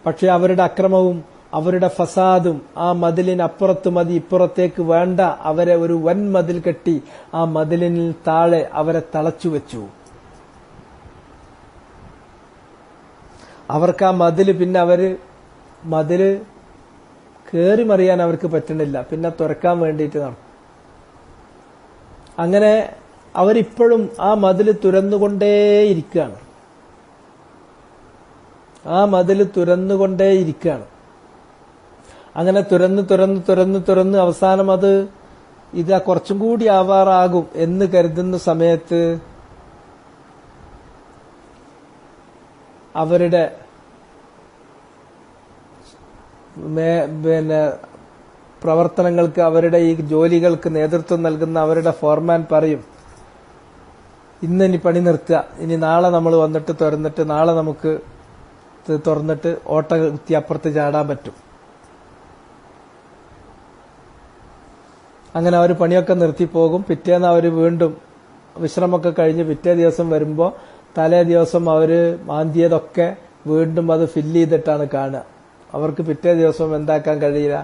പക്ഷെ അവരുടെ അക്രമവും അവരുടെ ഫസാദും ആ മതിലിനപ്പുറത്ത് മതി, ഇപ്പുറത്തേക്ക് വേണ്ട, അവരെ ഒരു വൻ മതിൽ കെട്ടി ആ മതിലിന് താഴെ അവരെ തളച്ചുവെച്ചു. അവർക്ക് ആ മതില് മതില് കയറി മറിയാൻ അവർക്ക് പറ്റണില്ല, പിന്നെ തുറക്കാൻ വേണ്ടിയിട്ട് നടക്കും. അങ്ങനെ അവരിപ്പോഴും ആ മതില് തുറന്നുകൊണ്ടേയിരിക്കുകയാണ്. അങ്ങനെ തുറന്ന് അവസാനം ഇത് കുറച്ചും കൂടി ആവാറാകും എന്ന് കരുതുന്ന സമയത്ത് അവരുടെ പ്രവർത്തനങ്ങൾക്ക്, അവരുടെ ഈ ജോലികൾക്ക് നേതൃത്വം നൽകുന്ന അവരുടെ ഫോർമാൻ പറയും, ഇന്നിനി പണി നിർത്തുക, ഇനി നാളെ നമ്മൾ വന്നിട്ട് തുറന്നിട്ട് നാളെ നമുക്ക് തുറന്നിട്ട് ഓട്ട കുത്തി അപ്പുറത്ത് ചാടാൻ പറ്റും. അങ്ങനെ അവർ പണിയൊക്കെ നിർത്തിപ്പോകും. പിറ്റേന്ന് അവർ വീണ്ടും വിശ്രമമൊക്കെ കഴിഞ്ഞ് പിറ്റേ ദിവസം വരുമ്പോൾ തലേ ദിവസം അവര് മാന്തിയതൊക്കെ വീണ്ടും അത് ഫില്ല് ചെയ്തിട്ടാണ് കാണുക. അവർക്ക് പിറ്റേ ദിവസം എന്താക്കാൻ കഴിയില്ല.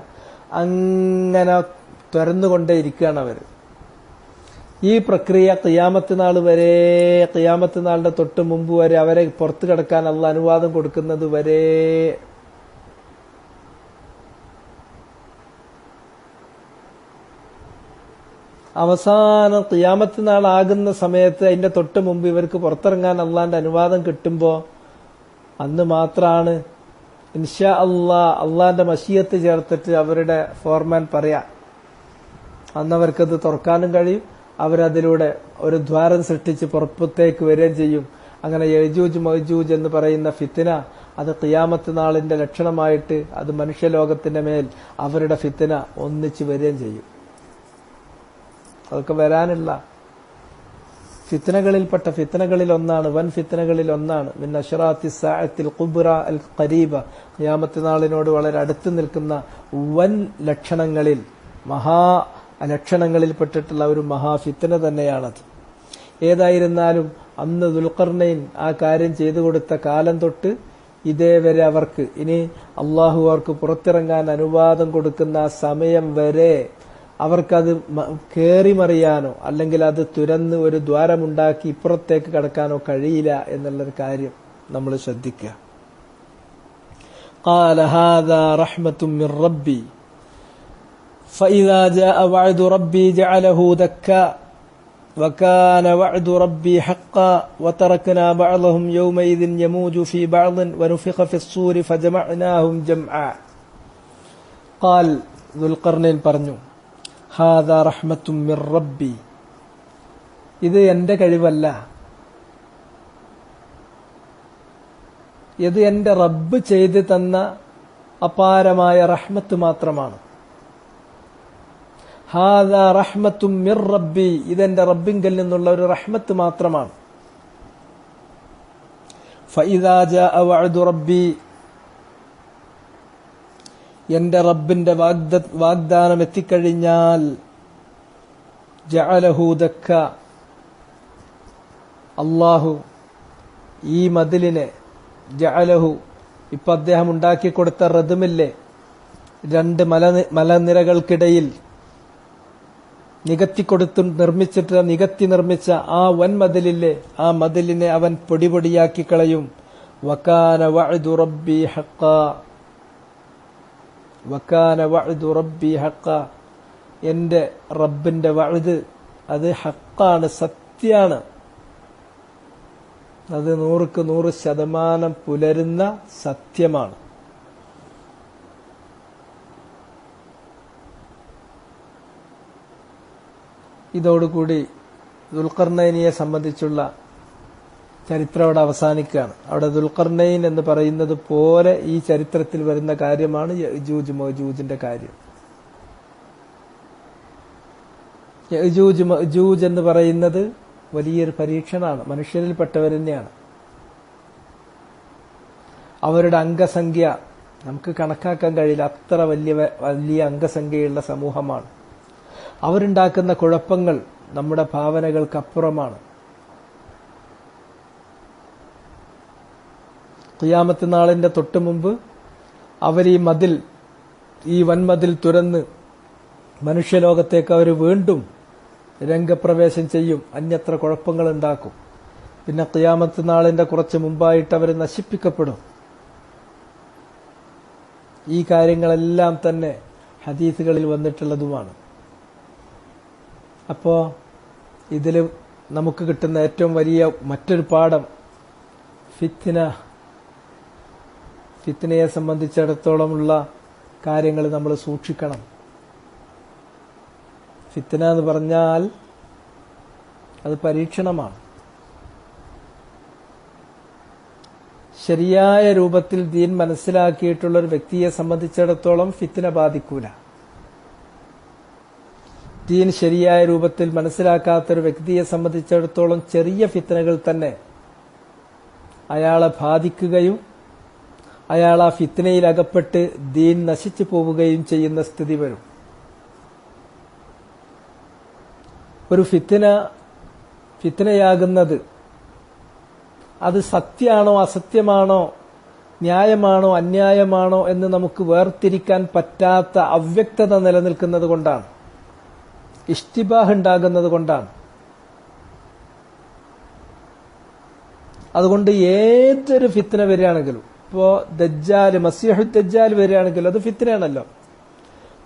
അങ്ങനെ തുറന്നുകൊണ്ടേ ഇരിക്കുകയാണ് അവര്. ഈ പ്രക്രിയ ഖിയാമത്ത് നാൾ വരെ, ഖിയാമത്ത് നാളിന്റെ തൊട്ട് മുമ്പ് വരെ അവരെ പുറത്തു കടക്കാൻ അള്ളാഹ് അനുവാദം കൊടുക്കുന്നത് വരെ അവസാനം ഖിയാമത്ത് നാളാകുന്ന സമയത്ത് അതിന്റെ തൊട്ട് മുമ്പ് ഇവർക്ക് പുറത്തിറങ്ങാൻ അള്ളാന്റെ അനുവാദം കിട്ടുമ്പോ അന്ന് മാത്രാണ് ഇൻഷാ അള്ളാന്റെ മശിയത്ത് ചേർത്തിട്ട് അവരുടെ ഫോർമാൻ പറയാ. അന്നവർക്കത് തുറക്കാനും കഴിയും. അവരതിലൂടെ ഒരു ദ്വാരം സൃഷ്ടിച്ച് പുറത്തേക്ക് വരികയും ചെയ്യും. അങ്ങനെ യജൂജ് മഅജൂജ് എന്ന് പറയുന്ന ഫിത്ന അത് ഖിയാമത്ത് നാളിന്റെ ലക്ഷണമായിട്ട് അത് മനുഷ്യലോകത്തിന്റെ മേൽ അവരുടെ ഫിത്ന ഒന്നിച്ച് വരികയും ചെയ്യും. അതൊക്കെ വരാനുള്ള ഫിത്നകളിൽപ്പെട്ട ഫിത്നകളിൽ ഒന്നാണ്, വൻ ഫിത്നകളിൽ ഒന്നാണ്. മിൻ അശ്റാത്തി സാഅത്തിൽ ഖുബ്റ അൽ ഖരീബ, ഖിയാമത്ത് നാളിനോട് വളരെ അടുത്ത് നിൽക്കുന്ന വൻ ലക്ഷണങ്ങളിൽ, മഹാ ലക്ഷണങ്ങളിൽപ്പെട്ടിട്ടുള്ള ഒരു മഹാഫിത്ന തന്നെയാണത്. ഏതായിരുന്നാലും അന്ന് ദുൽഖർനൈൻ ആ കാര്യം ചെയ്തു കൊടുത്ത കാലം തൊട്ട് ഇതേവരെ അവർക്ക്, ഇനി അള്ളാഹു അവർക്ക് പുറത്തിറങ്ങാൻ അനുവാദം കൊടുക്കുന്ന ആ സമയം വരെ അവർക്കത് കേറിമറിയാനോ അല്ലെങ്കിൽ അത് തുരന്ന് ഒരു ദ്വാരമുണ്ടാക്കി ഇപ്പുറത്തേക്ക് കടക്കാനോ കഴിയില്ല എന്നുള്ളൊരു കാര്യം നമ്മൾ ശ്രദ്ധിക്കുക. قال هذا رحمة من ربي فإذا جاء وعد ربي جعله دكا وكان وعد ربي حقا وتركنا بعضهم يومئذ يموج في بعض ونفخ في الصور فجمعناهم جمعا. قال ذو القرنين പറഞ്ഞു, ഹാദാ റഹ്മത്തും മിർ റബ്ബി, ഇത് എന്റെ കഴിവല്ല, ഇത് എന്റെ റബ്ബ് ചെയ്തു തന്ന അപാരമായ റഹ്മത്ത് മാത്രമാണ്. ഹാദാ റഹ്മത്തും മിർ റബ്ബി, ഇതെന്റെ റബ്ബിങ്കൽ നിന്നുള്ള ഒരു റഹ്മത്ത് മാത്രമാണ്. ഫഇദാ ജാഅ വഅദു റബ്ബി, എന്റെ റബ്ബിന്റെ വാഗ്ദാനം എത്തിക്കഴിഞ്ഞാൽ ജഅലഹു ദക്ക, അല്ലാഹു ഈ മതിലിനെ, ജഅലഹു ഇപ്പൊ അദ്ദേഹം ഉണ്ടാക്കിക്കൊടുത്ത റദ്മില്ലേ, രണ്ട് മലനിരകൾക്കിടയിൽ നികത്തി നിർമ്മിച്ച ആ വൻമതിലില്ലേ, ആ മതിലിനെ അവൻ പൊടിപൊടിയാക്കി കളയും. വകാന വഅദു റബ്ബി ഹഖ്ഖാ, വകാന വഅദു റബ്ബി ഹഖ്ഖാ, എന്റെ റബ്ബിന്റെ വഅദ് അത് ഹഖാണ്, സത്യാണ്. അത് 100% പുലരുന്ന സത്യമാണ്. ഇതോടുകൂടി ദുൽഖർനൈനിയെ സംബന്ധിച്ചുള്ള ചരിത്രം അവിടെ അവസാനിക്കുകയാണ്. അവിടെ ദുൽഖർനൈൻ എന്ന് പറയുന്നത് പോലെ ഈ ചരിത്രത്തിൽ വരുന്ന കാര്യമാണ് യഅജൂജ് മഅജൂജിന്റെ കാര്യം. യഅജൂജ് മഅജൂജ് എന്ന് പറയുന്നത് വലിയൊരു പരീക്ഷണമാണ്, മനുഷ്യരിൽപ്പെട്ടവർ തന്നെയാണ്. അവരുടെ അംഗസംഖ്യ നമുക്ക് കണക്കാക്കാൻ കഴിയില്ല, അത്ര വലിയ അംഗസംഖ്യയുള്ള സമൂഹമാണ്. അവരുണ്ടാക്കുന്ന കുഴപ്പങ്ങൾ നമ്മുടെ ഭാവനകൾക്കപ്പുറമാണ്. ഖിയാമത്ത് നാളിന്റെ തൊട്ടു മുമ്പ് അവർ ഈ വൻമതിൽ തുരന്ന് മനുഷ്യലോകത്തേക്ക് അവർ വീണ്ടും രംഗപ്രവേശം ചെയ്യും, അന്യത്ര കുഴപ്പങ്ങൾ ഉണ്ടാക്കും. പിന്നെ ഖിയാമത്ത് നാളിന്റെ കുറച്ച് മുമ്പായിട്ട് അവർ നശിപ്പിക്കപ്പെടും. ഈ കാര്യങ്ങളെല്ലാം തന്നെ ഹദീസുകളിൽ വന്നിട്ടുള്ളതുമാണ്. അപ്പോ ഇതിൽ നമുക്ക് കിട്ടുന്ന ഏറ്റവും വലിയ മറ്റൊരു പാഠം, ഫിത്നയെ സംബന്ധിച്ചിടത്തോളമുള്ള കാര്യങ്ങൾ നമ്മൾ സൂക്ഷിക്കണം. ഫിത്ന എന്ന് പറഞ്ഞാൽ അത് പരീക്ഷണമാണ്. ശരിയായ രൂപത്തിൽ ദീൻ മനസ്സിലാക്കിയിട്ടുള്ള ഒരു വ്യക്തിയെ സംബന്ധിച്ചിടത്തോളം ഫിത്ന ബാധിക്കൂല. ദീൻ ശരിയായ രൂപത്തിൽ മനസ്സിലാക്കാത്തൊരു വ്യക്തിയെ സംബന്ധിച്ചിടത്തോളം ചെറിയ ഫിത്നകൾ തന്നെ അയാളെ ബാധിക്കുകയും അയാൾ ആ ഫിത്നയിൽ അകപ്പെട്ട് ദീൻ നശിച്ചു പോവുകയും ചെയ്യുന്ന സ്ഥിതി വരും. ഒരു ഫിത്നയാകുന്നത് അത് സത്യമാണോ അസത്യമാണോ, ന്യായമാണോ അന്യായമാണോ എന്ന് നമുക്ക് വേർതിരിക്കാൻ പറ്റാത്ത അവ്യക്തത നിലനിൽക്കുന്നത് കൊണ്ടാണ്, ഇഷ്തിബാഹ് ഉണ്ടാകുന്നത് കൊണ്ടാണ്. അതുകൊണ്ട് ഏതൊരു ഫിത്ന വരികയാണെങ്കിലും, ഇപ്പോ ദജ്ജാൽ, മസീഹു ദജ്ജാൽ വരികയാണെങ്കിലും അത് ഫിത്നയാണല്ലോ.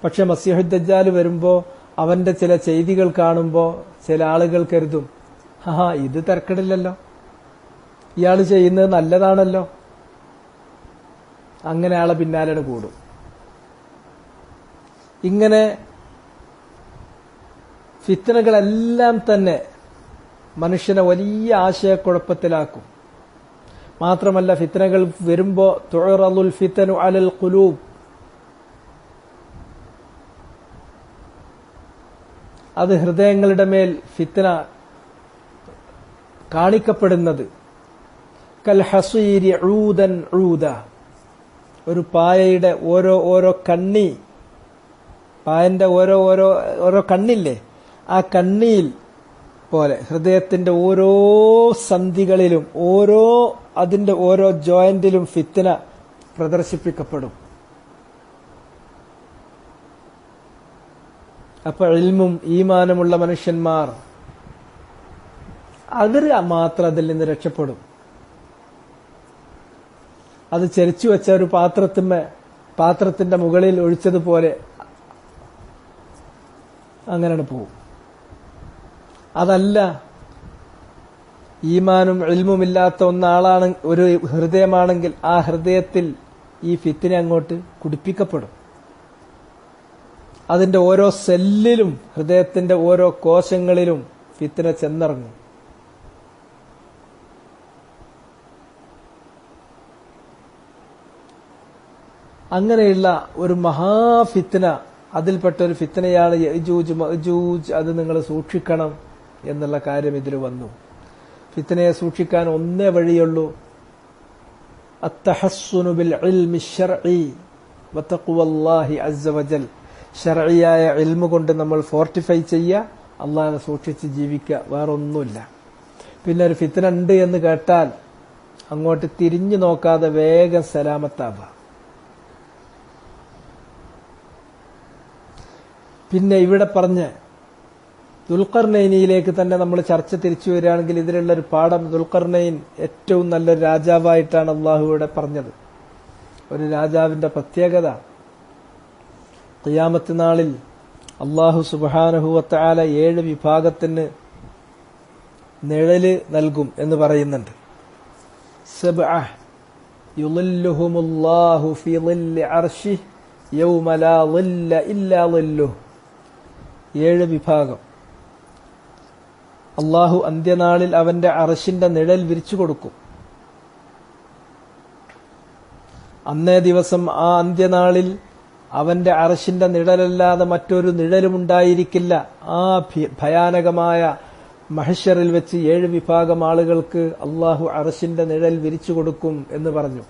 പക്ഷെ മസീഹു ദജ്ജാൽ വരുമ്പോ അവന്റെ ചില ചെയ്തികൾ കാണുമ്പോ ചില ആളുകൾ കരുതും, ഇത് തരക്കടില്ലല്ലോ, ഇയാൾ ചെയ്യുന്നത് നല്ലതാണല്ലോ, അങ്ങനെ ആളെ പിന്നാലെ കൂടും. ഇങ്ങനെ ഫിത്നകളെല്ലാം തന്നെ മനുഷ്യനെ വലിയ ആശയക്കുഴപ്പത്തിലാക്കും. മാത്രമല്ല ഫിത്നകൾ വരുമ്പോ തുഅറദുൽ ഫിതനു അലൽ ഖുലൂബ്, അത് ഹൃദയങ്ങളുടെ മേൽ ഫിത്ന കാണിക്കപ്പെടുന്നത് കൽ ഹസീരി ഊദൻ ഊദ, ഒരു പായയുടെ ഓരോ കണ്ണി, പായന്റെ ഓരോ കണ്ണില്ലേ, ആ കണ്ണിയിൽ പോലെ ഹൃദയത്തിന്റെ ഓരോ സന്ധികളിലും അതിന്റെ ഓരോ ജോയിന്റിലും ഫിത്ന പ്രദർശിപ്പിക്കപ്പെടും. അപ്പൊ ഇൽമും ഈമാനുമുള്ള മനുഷ്യന്മാർ അവര് മാത്രം അതിൽ നിന്ന് രക്ഷപ്പെടും. അത് ചരിച്ചു വെച്ച ഒരു പാത്രത്തിന്റെ മുകളിൽ ഒഴിച്ചതുപോലെ അങ്ങനെ പോവും. അതല്ല, ഈമാനും ഇൽമുമില്ലാത്ത ഒന്നാളാണ് ഒരു ഹൃദയമാണെങ്കിൽ ആ ഹൃദയത്തിൽ ഈ ഫിത്ന അങ്ങോട്ട് കുടിപ്പിക്കപ്പെടും. അതിന്റെ ഓരോ സെല്ലിലും ഹൃദയത്തിന്റെ ഓരോ കോശങ്ങളിലും ഫിത്ന ചെന്നിറങ്ങും. അങ്ങനെയുള്ള ഒരു മഹാഫിത്ന, അതിൽപ്പെട്ട ഒരു ഫിത്നയാണ് യജൂജ് മഅജൂജ്. അത് നിങ്ങൾ സൂക്ഷിക്കണം എന്നുള്ള കാര്യം ഇതിൽ വന്നു. ഫിത്നയെ സൂക്ഷിക്കാൻ ഒന്നേ വഴിയുള്ളൂ, അത്തഹസ്സുനു ബിൽ ഇൽമി ശർഈ വതഖ്വല്ലാഹി അസ്സ വജൽ. ശർഈയായ ഇൽമു കൊണ്ട് നമ്മൾ ഫോർട്ടിഫൈ ചെയ്യുക, അള്ളാഹിനെ സൂക്ഷിച്ച് ജീവിക്കുക, വേറൊന്നുമില്ല. പിന്നെ ഒരു ഫിത്ന ഉണ്ട് എന്ന് കേട്ടാൽ അങ്ങോട്ട് തിരിഞ്ഞു നോക്കാതെ വേഗം സലാമത്താവുക. പിന്നെ ഇവിടെ പറഞ്ഞ് ദുൽഖർനൈനിയിലേക്ക് തന്നെ നമ്മൾ ചർച്ച തിരിച്ചു വരികയാണെങ്കിൽ ഇതിലുള്ളൊരു പാഠം, ദുൽഖർനൈൻ ഏറ്റവും നല്ലൊരു രാജാവായിട്ടാണ് അള്ളാഹു ഇവിടെ പറഞ്ഞത്. ഒരു രാജാവിന്റെ പ്രത്യേകത, ഖിയാമത്ത് നാളിൽ അള്ളാഹു സുബ്ഹാനഹു വ തആല 7 വിഭാഗത്തിന് നിഴല് നൽകും എന്ന് പറയുന്നുണ്ട്. സബ്അ യുളില്ലുഹുമുല്ലാഹു ഫീ ളില്ലി അർശിഹി യൗമ ലാ ളില്ല ഇല്ലാ ളില്ലുഹു. 7 വിഭാഗം അള്ളാഹു അന്ത്യനാളിൽ അവന്റെ അർശിന്റെ നിഴൽ വിരിച്ചു കൊടുക്കും. അന്നേ ദിവസം ആ അന്ത്യനാളിൽ അവന്റെ അർശിന്റെ നിഴലല്ലാതെ മറ്റൊരു നിഴലും ഉണ്ടായിരിക്കില്ല. ആ ഭയാനകമായ മഹ്ശറിൽ വെച്ച് 7 വിഭാഗം ആളുകൾക്ക് അള്ളാഹു അർശിന്റെ നിഴൽ വിരിച്ചു കൊടുക്കും എന്ന് പറഞ്ഞു.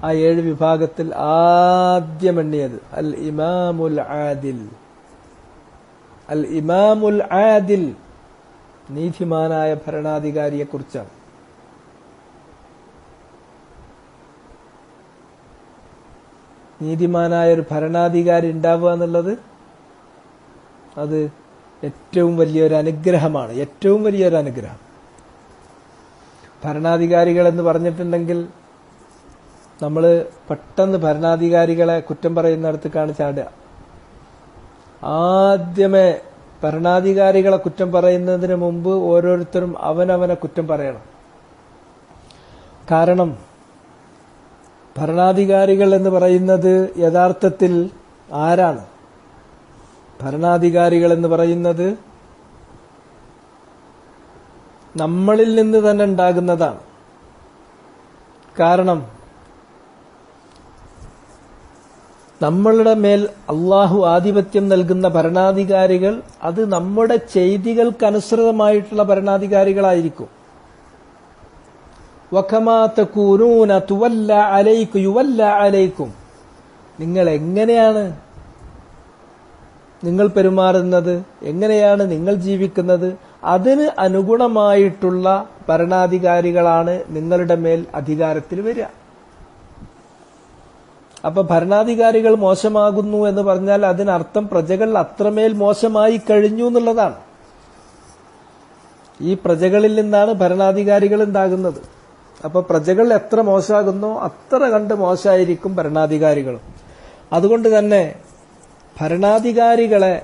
ആ 7 വിഭാഗത്തിൽ ആദ്യം എണ്ണിയത് അൽ ഇമാമുൽ ആദിൽ. അൽ ഇമാമുൽ ആദിൽ, നീതിമാനായ ഭരണാധികാരിയെക്കുറിച്ചാണ്. നീതിമാനായ ഒരു ഭരണാധികാരി ഉണ്ടാവുക എന്നുള്ളത് അത് ഏറ്റവും വലിയൊരു അനുഗ്രഹമാണ്. ഏറ്റവും വലിയൊരു അനുഗ്രഹം. ഭരണാധികാരികൾ എന്ന് പറഞ്ഞിട്ടുണ്ടെങ്കിൽ നമ്മൾ പെട്ടെന്ന് ഭരണാധികാരികളെ കുറ്റം പറയുന്നിടത്തേക്കാണ് ചാടുക. ആദ്യമേ ഭരണാധികാരികളെ കുറ്റം പറയുന്നതിന് മുമ്പ് ഓരോരുത്തരും അവനവനെ കുറ്റം പറയണം. കാരണം ഭരണാധികാരികൾ എന്ന് പറയുന്നത് യഥാർത്ഥത്തിൽ ആരാണ്? ഭരണാധികാരികൾ എന്ന് പറയുന്നത് നമ്മളിൽ നിന്ന് തന്നെ ഉണ്ടാകുന്നതാണ്. കാരണം നമ്മളുടെ മേൽ അള്ളാഹു ആധിപത്യം നൽകുന്ന ഭരണാധികാരികൾ അത് നമ്മുടെ ചെയ്തികൾക്കനുസൃതമായിട്ടുള്ള ഭരണാധികാരികളായിരിക്കും. വകമാ തകൂനൂന തുവല്ല അലൈക്കും യുവല്ല അലൈക്കും. നിങ്ങൾ എങ്ങനെയാണ് നിങ്ങൾ പെരുമാറുന്നത്, എങ്ങനെയാണ് നിങ്ങൾ ജീവിക്കുന്നത്, അതിന് അനുഗുണമായിട്ടുള്ള ഭരണാധികാരികളാണ് നിങ്ങളുടെ മേൽ അധികാരത്തിൽ വരിക. അപ്പൊ ഭരണാധികാരികൾ മോശമാകുന്നു എന്ന് പറഞ്ഞാൽ അതിനർത്ഥം പ്രജകൾ അത്രമേൽ മോശമായി കഴിഞ്ഞു എന്നുള്ളതാണ്. ഈ പ്രജകളിൽ നിന്നാണ് ഭരണാധികാരികൾ ഉണ്ടാകുന്നത്. അപ്പൊ പ്രജകൾ എത്ര മോശമാകുന്നോ അത്ര കണ്ട് മോശമായിരിക്കും ഭരണാധികാരികളും. അതുകൊണ്ട് തന്നെ ഭരണാധികാരികളെ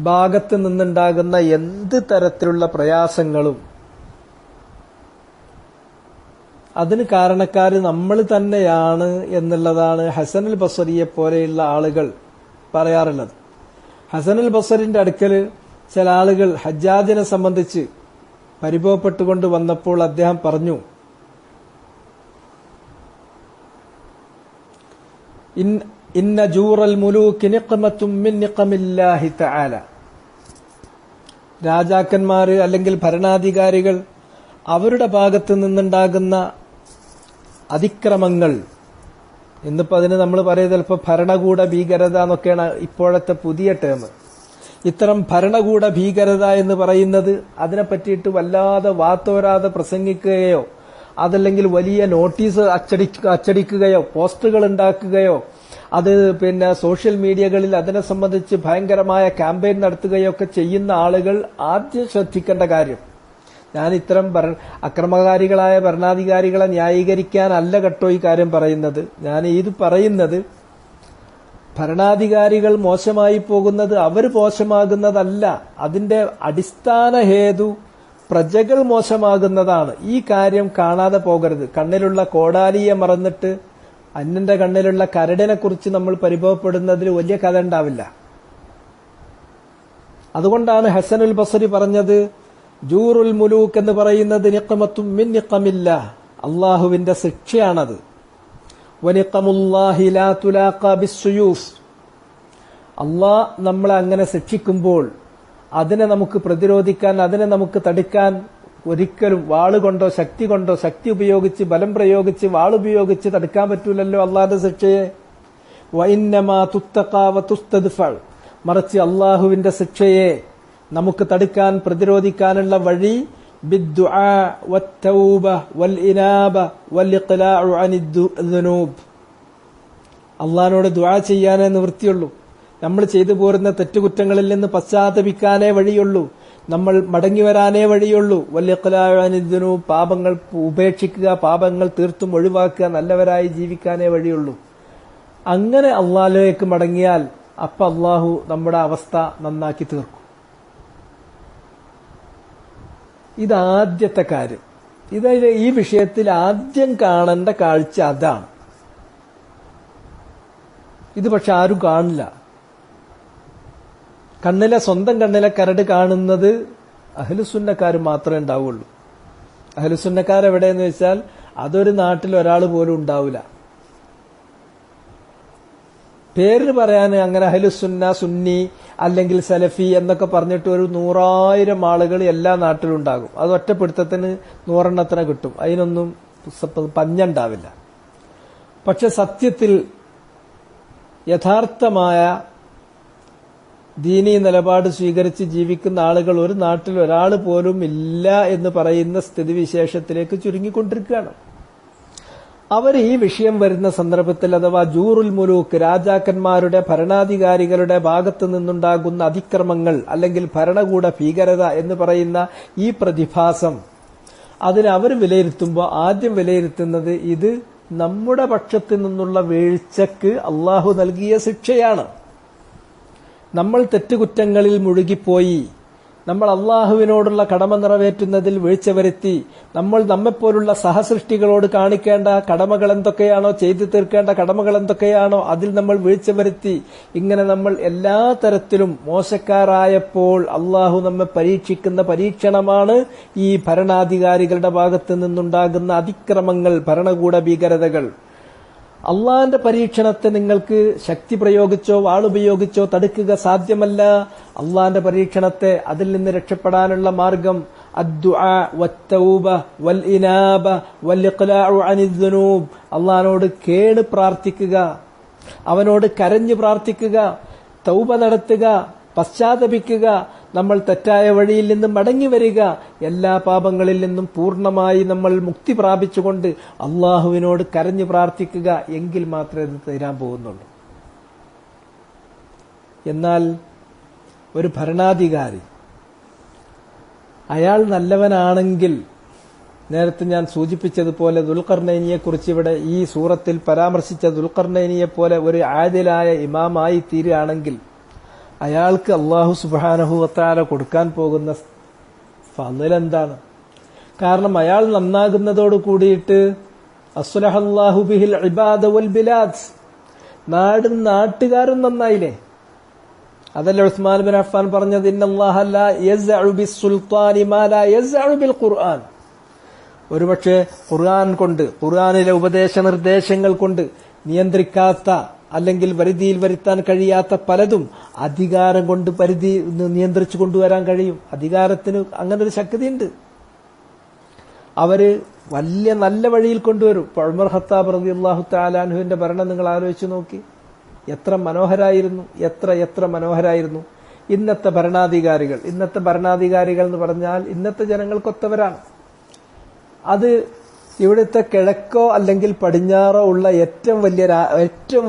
ഭാഗത്ത് നിന്നുണ്ടാകുന്ന എന്ത് തരത്തിലുള്ള പ്രയാസങ്ങളും അതിന് കാരണക്കാര് നമ്മൾ തന്നെയാണ് എന്നുള്ളതാണ് ഹസനുൽ ബസ്രിയെ പോലെയുള്ള ആളുകൾ പറയാറുള്ളത്. ഹസനുൽ ബസ്രിന്റെ അടുക്കൽ ചില ആളുകൾ ഹജ്ജാജിനെ സംബന്ധിച്ച് പരിഭവപ്പെട്ടുകൊണ്ട് വന്നപ്പോൾ അദ്ദേഹം പറഞ്ഞു, ഇന്ന ജൂറൽ മുലൂകി നിഖ്മത്തും മിൻ നിഖമില്ലാഹി തആല. രാജാക്കന്മാര് അല്ലെങ്കിൽ ഭരണാധികാരികൾ അവരുടെ ഭാഗത്ത് നിന്നുണ്ടാകുന്ന അതിക്രമങ്ങൾ, ഇന്നിപ്പോ അതിന് നമ്മൾ പറയുന്നത് ചിലപ്പോൾ ഭരണകൂട ഭീകരത എന്നൊക്കെയാണ് ഇപ്പോഴത്തെ പുതിയ ടേം. ഇത്തരം ഭരണകൂട ഭീകരത എന്ന് പറയുന്നത് അതിനെ പറ്റിയിട്ട് വല്ലാതെ വാത്തോരാതെ പ്രസംഗിക്കുകയോ അതല്ലെങ്കിൽ വലിയ നോട്ടീസ് അച്ചടിക്കുകയോ പോസ്റ്ററുകൾ ഉണ്ടാക്കുകയോ അത് പിന്നെ സോഷ്യൽ മീഡിയകളിൽ അതിനെ സംബന്ധിച്ച് ഭയങ്കരമായ ക്യാമ്പയിൻ നടത്തുകയോ ഒക്കെ ചെയ്യുന്ന ആളുകൾ ആദ്യം ശ്രദ്ധിക്കേണ്ട കാര്യം, ഞാൻ ഇത്തരം അക്രമകാരികളായ ഭരണാധികാരികളെ ന്യായീകരിക്കാനല്ല കേട്ടോ ഈ കാര്യം പറയുന്നത്. ഞാൻ ഇത് പറയുന്നത് ഭരണാധികാരികൾ മോശമായി പോകുന്നത് അവർ മോശമാകുന്നതല്ല, അതിന്റെ അടിസ്ഥാന ഹേതു പ്രജകൾ മോശമാകുന്നതാണ്. ഈ കാര്യം കാണാതെ പോകരുത്. കണ്ണിലുള്ള കോടാലിയെ മറന്നിട്ട് അന്യന്റെ കണ്ണിലുള്ള കരടിനെ കുറിച്ച് നമ്മൾ പരിഭവപ്പെടുന്നതിൽ വലിയ കഥ ഉണ്ടാവില്ല. അതുകൊണ്ടാണ് ഹസനുൽ ബസ്രി പറഞ്ഞത്, ജൂറുൽ മുലൂക്ക് എന്ന് പറയുന്നത് നിഖമത്തും മിൻ നിഖമില്ലാഹ്, അള്ളാഹുവിന്റെ ശിക്ഷയാണത്. വനിഖമുല്ലാഹി ലാ തുലാഖ ബിസ്സുയൂഫ്, അള്ളാഹ് നമ്മളെ അങ്ങനെ ശിക്ഷിക്കുമ്പോൾ അതിനെ നമുക്ക് പ്രതിരോധിക്കാൻ, അതിനെ നമുക്ക് തടുക്കാൻ ഒരിക്കലും വാളുകൊണ്ടോ ശക്തി കൊണ്ടോ, ശക്തി ഉപയോഗിച്ച് ബലം പ്രയോഗിച്ച് വാളുപയോഗിച്ച് തടുക്കാൻ പറ്റൂലല്ലോ അള്ളാഹുവിന്റെ ശിക്ഷയെ. വഇന്നമാ തുത്തഖാ വതുസ്തദ്ഫഅ, മറിച്ച് അള്ളാഹുവിന്റെ ശിക്ഷയെ നമുക്ക് തടുക്കാൻ പ്രതിരോധിക്കാനുള്ള വഴി ബിദ്ദുആ വത്തൗബ വൽഇനാബ വൽഇഖ്ലാഉ അനിദ്ദുനൂബ്, അള്ളാഹിനോട് ദുആ ചെയ്യാനേ നിവൃത്തിയുള്ളൂ. നമ്മൾ ചെയ്തു പോരുന്ന തെറ്റുകുറ്റങ്ങളിൽ നിന്ന് പശ്ചാത്തപിക്കാനേ വഴിയുള്ളൂ, നമ്മൾ മടങ്ങി വരാനേ വഴിയുള്ളൂ. വൽഇഖ്ലാഉ അനിദ്ദുനൂബ്, പാപങ്ങൾ ഉപേക്ഷിക്കുക, പാപങ്ങൾ തീർത്തും ഒഴിവാക്കുക, നല്ലവരായി ജീവിക്കാനേ വഴിയുള്ളൂ. അങ്ങനെ അള്ളാഹിലേക്ക് മടങ്ങിയാൽ അപ്പൊ അള്ളാഹു നമ്മുടെ അവസ്ഥ നന്നാക്കി തീർക്കും. ഇതാദ്യത്തെ കാര്യം. ഈ വിഷയത്തിൽ ആദ്യം കാണേണ്ട കാഴ്ച അതാണ്. ഇത് പക്ഷെ ആരും കാണില്ല. സ്വന്തം കണ്ണിലെ കരട് കാണുന്നത് അഹ്ലുസുന്നക്കാർ മാത്രമേ ഉണ്ടാവുള്ളൂ. അഹ്ലുസുന്നക്കാരെവിടെയെന്ന് വെച്ചാൽ അതൊരു നാട്ടിൽ ഒരാൾ പോലും ഉണ്ടാവില്ല. പേര് പറയാൻ അങ്ങനെ അഹ്ലുസുന്ന, സുന്നി അല്ലെങ്കിൽ സലഫി എന്നൊക്കെ പറഞ്ഞിട്ട് ഒരു 100,000 ആളുകൾ എല്ലാ നാട്ടിലും ഉണ്ടാകും. അത് ഒറ്റപ്പിടുത്തത്തിന് 100 കിട്ടും, അതിനൊന്നും പഞ്ഞുണ്ടാവില്ല. പക്ഷെ സത്യത്തിൽ യഥാർത്ഥമായ ദീനീ നിലപാട് സ്വീകരിച്ച് ജീവിക്കുന്ന ആളുകൾ ഒരു നാട്ടിൽ ഒരാൾ പോലും ഇല്ല എന്ന് പറയുന്ന സ്ഥിതിവിശേഷത്തിലേക്ക് ചുരുങ്ങിക്കൊണ്ടിരിക്കുകയാണ്. അവർ ഈ വിഷയം വരുന്ന സന്ദർഭത്തിൽ അഥവാ ജൂറുൽ മുലൂക്ക്, രാജാക്കന്മാരുടെ ഭരണാധികാരികളുടെ ഭാഗത്തു നിന്നുണ്ടാകുന്ന അതിക്രമങ്ങൾ അല്ലെങ്കിൽ ഭരണകൂട ഭീകരത എന്ന് പറയുന്ന ഈ പ്രതിഭാസം, അതിന് അവർ വിലയിരുത്തുമ്പോൾ ആദ്യം വിലയിരുത്തുന്നത് ഇത് നമ്മുടെ പക്ഷത്തു നിന്നുള്ള വീഴ്ചക്ക് അള്ളാഹു നൽകിയ ശിക്ഷയാണ്. നമ്മൾ തെറ്റുകുറ്റങ്ങളിൽ മുഴുകിപ്പോയി, നമ്മൾ അള്ളാഹുവിനോടുള്ള കടമ നിറവേറ്റുന്നതിൽ വീഴ്ച വരുത്തി, നമ്മൾ നമ്മെപ്പോലുള്ള സഹസൃഷ്ടികളോട് കാണിക്കേണ്ട കടമകൾ എന്തൊക്കെയാണോ, ചെയ്തു തീർക്കേണ്ട കടമകൾ എന്തൊക്കെയാണോ അതിൽ നമ്മൾ വീഴ്ച വരുത്തി. ഇങ്ങനെ നമ്മൾ എല്ലാ തരത്തിലും മോശക്കാരായപ്പോൾ അള്ളാഹു നമ്മെ പരീക്ഷിക്കുന്ന പരീക്ഷണമാണ് ഈ ഭരണാധികാരികളുടെ ഭാഗത്ത് നിന്നുണ്ടാകുന്ന അതിക്രമങ്ങൾ, ഭരണകൂട ഭീകരതകൾ. അള്ളാഹിന്റെ പരീക്ഷണത്തെ നിങ്ങൾക്ക് ശക്തി പ്രയോഗിച്ചോ വാളുപയോഗിച്ചോ തടുക്കുക സാധ്യമല്ല. അള്ളാഹിന്റെ പരീക്ഷണത്തെ, അതിൽ നിന്ന് രക്ഷപ്പെടാനുള്ള മാർഗം അദ്ദുആ വത്തൗബ വൽഇനാബ വൽഇഖ്ലാഉ അനിദ്ദുനൂബ്, അള്ളാഹിനോട് കേണ് പ്രാർത്ഥിക്കുക, അവനോട് കരഞ്ഞു പ്രാർത്ഥിക്കുക, തൗബ നടത്തുക, പശ്ചാത്തപിക്കുക, നമ്മൾ തെറ്റായ വഴിയിൽ നിന്നും മടങ്ങി വരിക, എല്ലാ പാപങ്ങളിൽ നിന്നും പൂർണ്ണമായി നമ്മൾ മുക്തി പ്രാപിച്ചുകൊണ്ട് അള്ളാഹുവിനോട് കരഞ്ഞു പ്രാർത്ഥിക്കുക. എങ്കിൽ മാത്രമേ ഇത് തീരാൻ പോകുന്നുള്ളൂ. എന്നാൽ ഒരു ഭരണാധികാരി അയാൾ നല്ലവനാണെങ്കിൽ നേരത്തെ ഞാൻ സൂചിപ്പിച്ചതുപോലെ ദുൽഖർനൈനിയെ കുറിച്ച് ഇവിടെ ഈ സൂറത്തിൽ പരാമർശിച്ച ദുൽഖർനൈനിയെ പോലെ ഒരു ആദിലായ ഇമാമായി തീരുകയാണെങ്കിൽ അയാൾക്ക് അല്ലാഹു സുബ്ഹാനഹു വതആല കൊടുക്കാൻ പോകുന്ന ഫളൽ എന്താണ്? കാരണം അയാൾ നന്നാകുന്നതോട് കൂടിയിട്ട് അസ്ലഹല്ലാഹു ബിഹിൽ ഇബാദ വൽ ബിലാദ്, നാടും നാട്ടുകാരും നന്നായില്ലേ? അതല്ലേ ഉസ്മാൻ ബിൻ അഫ്ഫാൻ പറഞ്ഞത്, ഇന്നല്ലാഹ ലാ യസ്അഉ ബിസ്സുൽത്താനി മാ ലാ യസ്അഉ ബിൽ ഖുർആൻ. ഒരുപക്ഷെ ഖുർആൻ കൊണ്ട്, ഖുർആനിലെ ഉപദേശ നിർദ്ദേശങ്ങൾ കൊണ്ട് നിയന്ത്രിക്കാത്ത അല്ലെങ്കിൽ പരിധിയിൽ വരുത്താൻ കഴിയാത്ത പലതും അധികാരം കൊണ്ട് പരിധി നിയന്ത്രിച്ചു കൊണ്ടുവരാൻ കഴിയും. അധികാരത്തിന് അങ്ങനെ ഒരു ശക്തിയുണ്ട്. അവര് വലിയ നല്ല വഴിയിൽ കൊണ്ടുവരും. ഉമർ ഖത്താബ് റളിയല്ലാഹു തആല അൻഹുവിന്റെ ഭരണം നിങ്ങൾ ആലോചിച്ചു നോക്കി, എത്ര മനോഹരായിരുന്നു, എത്ര മനോഹരായിരുന്നു. ഇന്നത്തെ ഭരണാധികാരികൾ എന്ന് പറഞ്ഞാൽ ഇന്നത്തെ ജനങ്ങൾക്കൊത്തവരാണ്. അത് ഇവിടുത്തെ കിഴക്കോ അല്ലെങ്കിൽ പടിഞ്ഞാറോ ഉള്ള ഏറ്റവും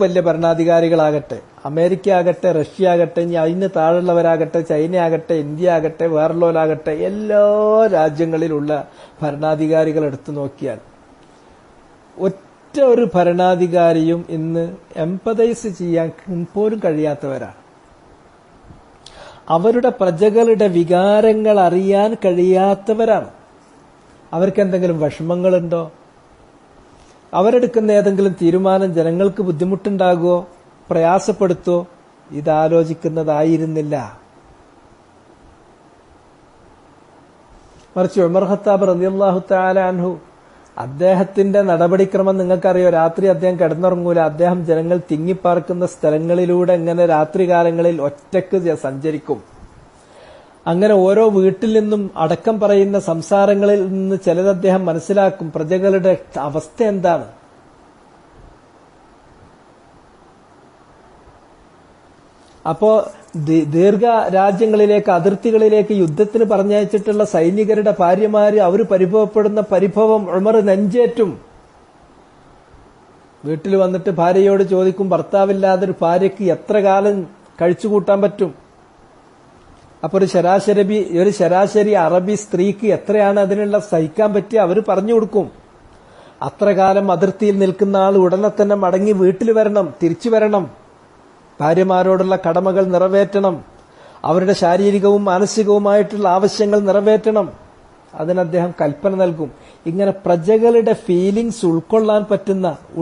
വലിയ ഭരണാധികാരികളാകട്ടെ, അമേരിക്ക ആകട്ടെ, റഷ്യ ആകട്ടെ, ഇനി അതിന് താഴെയുള്ളവരാകട്ടെ, ചൈന ആകട്ടെ, ഇന്ത്യ ആകട്ടെ, വേറെയുള്ളവരാകട്ടെ, എല്ലാ രാജ്യങ്ങളിലുള്ള ഭരണാധികാരികൾ എടുത്തു നോക്കിയാൽ ഒറ്റ ഒരു ഭരണാധികാരിയും ഇന്ന് എംപതൈസ് ചെയ്യാൻ പോലും കഴിയാത്തവരാണ്. അവരുടെ പ്രജകളുടെ വികാരങ്ങൾ അറിയാൻ കഴിയാത്തവരാണ്. അവർക്ക് എന്തെങ്കിലും വിഷമങ്ങളുണ്ടോ? അവരെടുക്കുന്ന ഏതെങ്കിലും തീരുമാനം ജനങ്ങൾക്ക് ബുദ്ധിമുട്ടുണ്ടാകുമോ, പ്രയാസപ്പെടുത്തോ? ഇതാലോചിക്കുന്നതായിരുന്നില്ല. മറിച്ച് ഉമർ ഖത്താബ് റളിയല്ലാഹു തആല അൻഹു, അദ്ദേഹത്തിന്റെ നടപടിക്രമം നിങ്ങൾക്കറിയോ. രാത്രി അദ്ദേഹം കിടന്നുറങ്ങൂല. അദ്ദേഹം ജനങ്ങൾ തിങ്ങിപ്പാർക്കുന്ന സ്ഥലങ്ങളിലൂടെ ഇങ്ങനെ രാത്രികാലങ്ങളിൽ ഒറ്റക്ക് സഞ്ചരിക്കും. അങ്ങനെ ഓരോ വീട്ടിൽ നിന്നും അടക്കം പറയുന്ന സംസാരങ്ങളിൽ നിന്ന് ചിലത് അദ്ദേഹം മനസ്സിലാക്കും. പ്രജകളുടെ അവസ്ഥ എന്താണ്? അപ്പോ ദീർഘ രാജ്യങ്ങളിലേക്ക്, അതിർത്തികളിലേക്ക് യുദ്ധത്തിന് പറഞ്ഞയച്ചിട്ടുള്ള സൈനികരുടെ ഭാര്യമാര് അവര് പരിഭവപ്പെടുന്ന പരിഭവം ഉമർ നെഞ്ചേറ്റും. വീട്ടിൽ വന്നിട്ട് ഭാര്യയോട് ചോദിക്കും, ഭർത്താവില്ലാതൊരു ഭാര്യയ്ക്ക് എത്ര കാലം കഴിച്ചുകൂട്ടാൻ പറ്റും? അപ്പൊ ഒരു ശരാശരി അറബി സ്ത്രീക്ക് എത്രയാണ് അതിനുള്ള സഹിക്കാൻ പറ്റിയ അവര് പറഞ്ഞു കൊടുക്കും. അത്ര കാലം അതിർത്തിയിൽ നിൽക്കുന്ന ആൾ ഉടനെ തന്നെ മടങ്ങി വീട്ടിൽ വരണം, തിരിച്ചു വരണം, ഭാര്യമാരോടുള്ള കടമകൾ നിറവേറ്റണം, അവരുടെ ശാരീരികവും മാനസികവുമായിട്ടുള്ള ആവശ്യങ്ങൾ നിറവേറ്റണം. അതിന് അദ്ദേഹം കൽപ്പന നൽകും. ഇങ്ങനെ പ്രജകളുടെ ഫീലിങ്സ്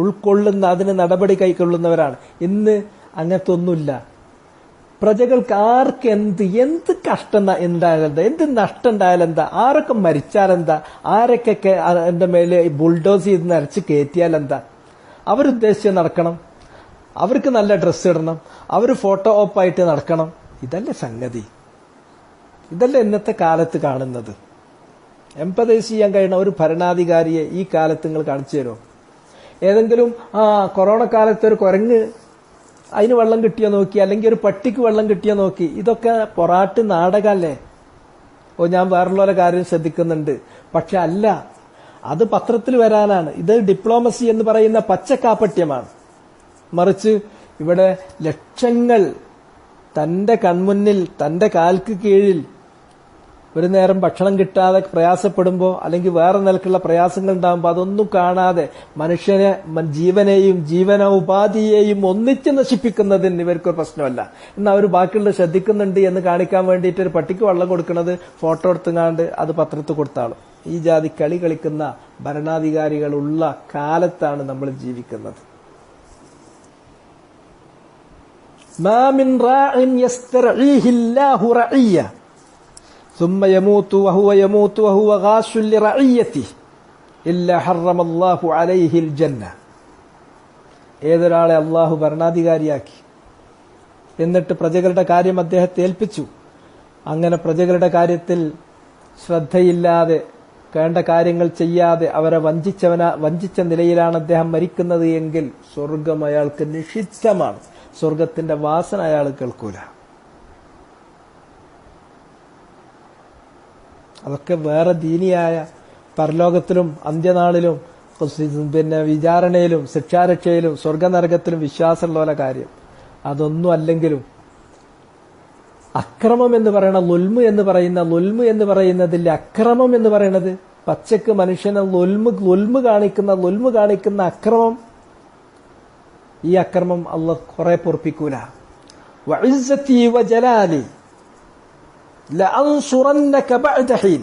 ഉൾക്കൊള്ളുന്ന അതിന് നടപടി കൈക്കൊള്ളുന്നവരാണ്. ഇന്ന് അങ്ങനത്തെ ഒന്നുമില്ല. പ്രജകൾക്ക് ആർക്ക് എന്ത് കഷ്ടം ഉണ്ടായാലെന്താ, എന്ത് നഷ്ടം ഉണ്ടായാലെന്താ, ആരൊക്കെ മരിച്ചാലെന്താ, ആരൊക്കെ എന്റെ മേലെ ബുൾഡോസ് ചെയ്ത് നരച്ച് കയറ്റിയാലെന്താ, അവരുദ്ദേശിച്ച് നടക്കണം, അവർക്ക് നല്ല ഡ്രസ്സ് ഇടണം, അവർ ഫോട്ടോ ഓപ്പായിട്ട് നടക്കണം. ഇതല്ലേ സംഗതി? ഇതല്ലേ ഇന്നത്തെ കാലത്ത് കാണുന്നത്? എംപതൈസ് ചെയ്യാൻ കഴിയുന്ന ഒരു ഭരണാധികാരിയെ ഈ കാലത്ത് നിങ്ങൾ കാണിച്ചു തരുമോ? ഏതെങ്കിലും കൊറോണ കാലത്ത് ഒരു കുരങ്ങ് അതിന് വെള്ളം കിട്ടിയോ നോക്കി, അല്ലെങ്കിൽ ഒരു പട്ടിക്ക് വെള്ളം കിട്ടിയോ നോക്കി. ഇതൊക്കെ പൊറാട്ട് നാടകല്ലേ? ഞാൻ വേറുള്ള കാര്യം ശ്രദ്ധിക്കുന്നുണ്ട്. പക്ഷെ അല്ല, അത് പത്രത്തിൽ വരാനാണ്. ഇത് ഡിപ്ലോമസി എന്ന് പറയുന്ന പച്ചക്കാപ്പട്യമാണ്. മറിച്ച് ഇവിടെ ലക്ഷങ്ങൾ തന്റെ കൺമുന്നിൽ, തന്റെ കാൽക്ക് കീഴിൽ ഒരു നേരം ഭക്ഷണം കിട്ടാതെ പ്രയാസപ്പെടുമ്പോൾ, അല്ലെങ്കിൽ വേറെ നിലക്കുള്ള പ്രയാസങ്ങൾ ഉണ്ടാകുമ്പോൾ അതൊന്നും കാണാതെ മനുഷ്യനെ, ജീവനെയും ജീവനോപാധിയെയും ഒന്നിച്ച് നശിപ്പിക്കുന്നതിന് ഇവർക്കൊരു പ്രശ്നമല്ല. എന്നാൽ അവർ ബാക്കിയുള്ള ശ്രദ്ധിക്കുന്നുണ്ട് എന്ന് കാണിക്കാൻ വേണ്ടിയിട്ട് ഒരു പട്ടിക്ക് വെള്ളം കൊടുക്കുന്നത് ഫോട്ടോ എടുത്തുങ്ങാണ്ട് അത് പത്രത്തിൽ കൊടുത്താളും. ഈ ജാതി കളി കളിക്കുന്ന ഭരണാധികാരികളുള്ള കാലത്താണ് നമ്മൾ ജീവിക്കുന്നത്. മാ മിൻ റാഇൻ യസ്തർഈഹില്ലാഹു റഈയ ثم يموت وهو يموت وهو غاش لرعيته إلا حرم الله عليه الجنة. ഏതൊരാളെ അള്ളാഹു ഭരണാധികാരിയാക്കി എന്നിട്ട് പ്രജകളുടെ കാര്യം അദ്ദേഹത്തെ ഏൽപ്പിച്ചു, അങ്ങനെ പ്രജകളുടെ കാര്യത്തിൽ ശ്രദ്ധയില്ലാതെ വേണ്ട കാര്യങ്ങൾ ചെയ്യാതെ അവരെ വഞ്ചിച്ച നിലയിലാണ് അദ്ദേഹം മരിക്കുന്നത് എങ്കിൽ സ്വർഗം അയാൾക്ക് നിഷിദ്ധമാണ്. സ്വർഗത്തിന്റെ വാസന അയാൾ കേൾക്കൂല. അതൊക്കെ വേറെ ദീനിയായ പരലോകത്തിലും അന്ത്യനാളിലും വിചാരണയിലും ശിക്ഷാരക്ഷയിലും സ്വർഗനരകത്തിലും വിശ്വാസമുള്ള കാര്യം. അതൊന്നും അല്ലെങ്കിലും അക്രമം എന്ന് പറയുന്ന ലുൽമ് എന്ന് പറയുന്നതിൽ അക്രമം എന്ന് പറയുന്നത് പച്ചക്ക് മനുഷ്യനെ ലുൽമ് കാണിക്കുന്ന അക്രമം, ഈ അക്രമം അള്ളാഹ് കുറെ പൊറുപ്പിക്കൂല. വഇസ്സതി വജലാലി ലഅൻസുറന്നക ബഅദ ഹീൻ.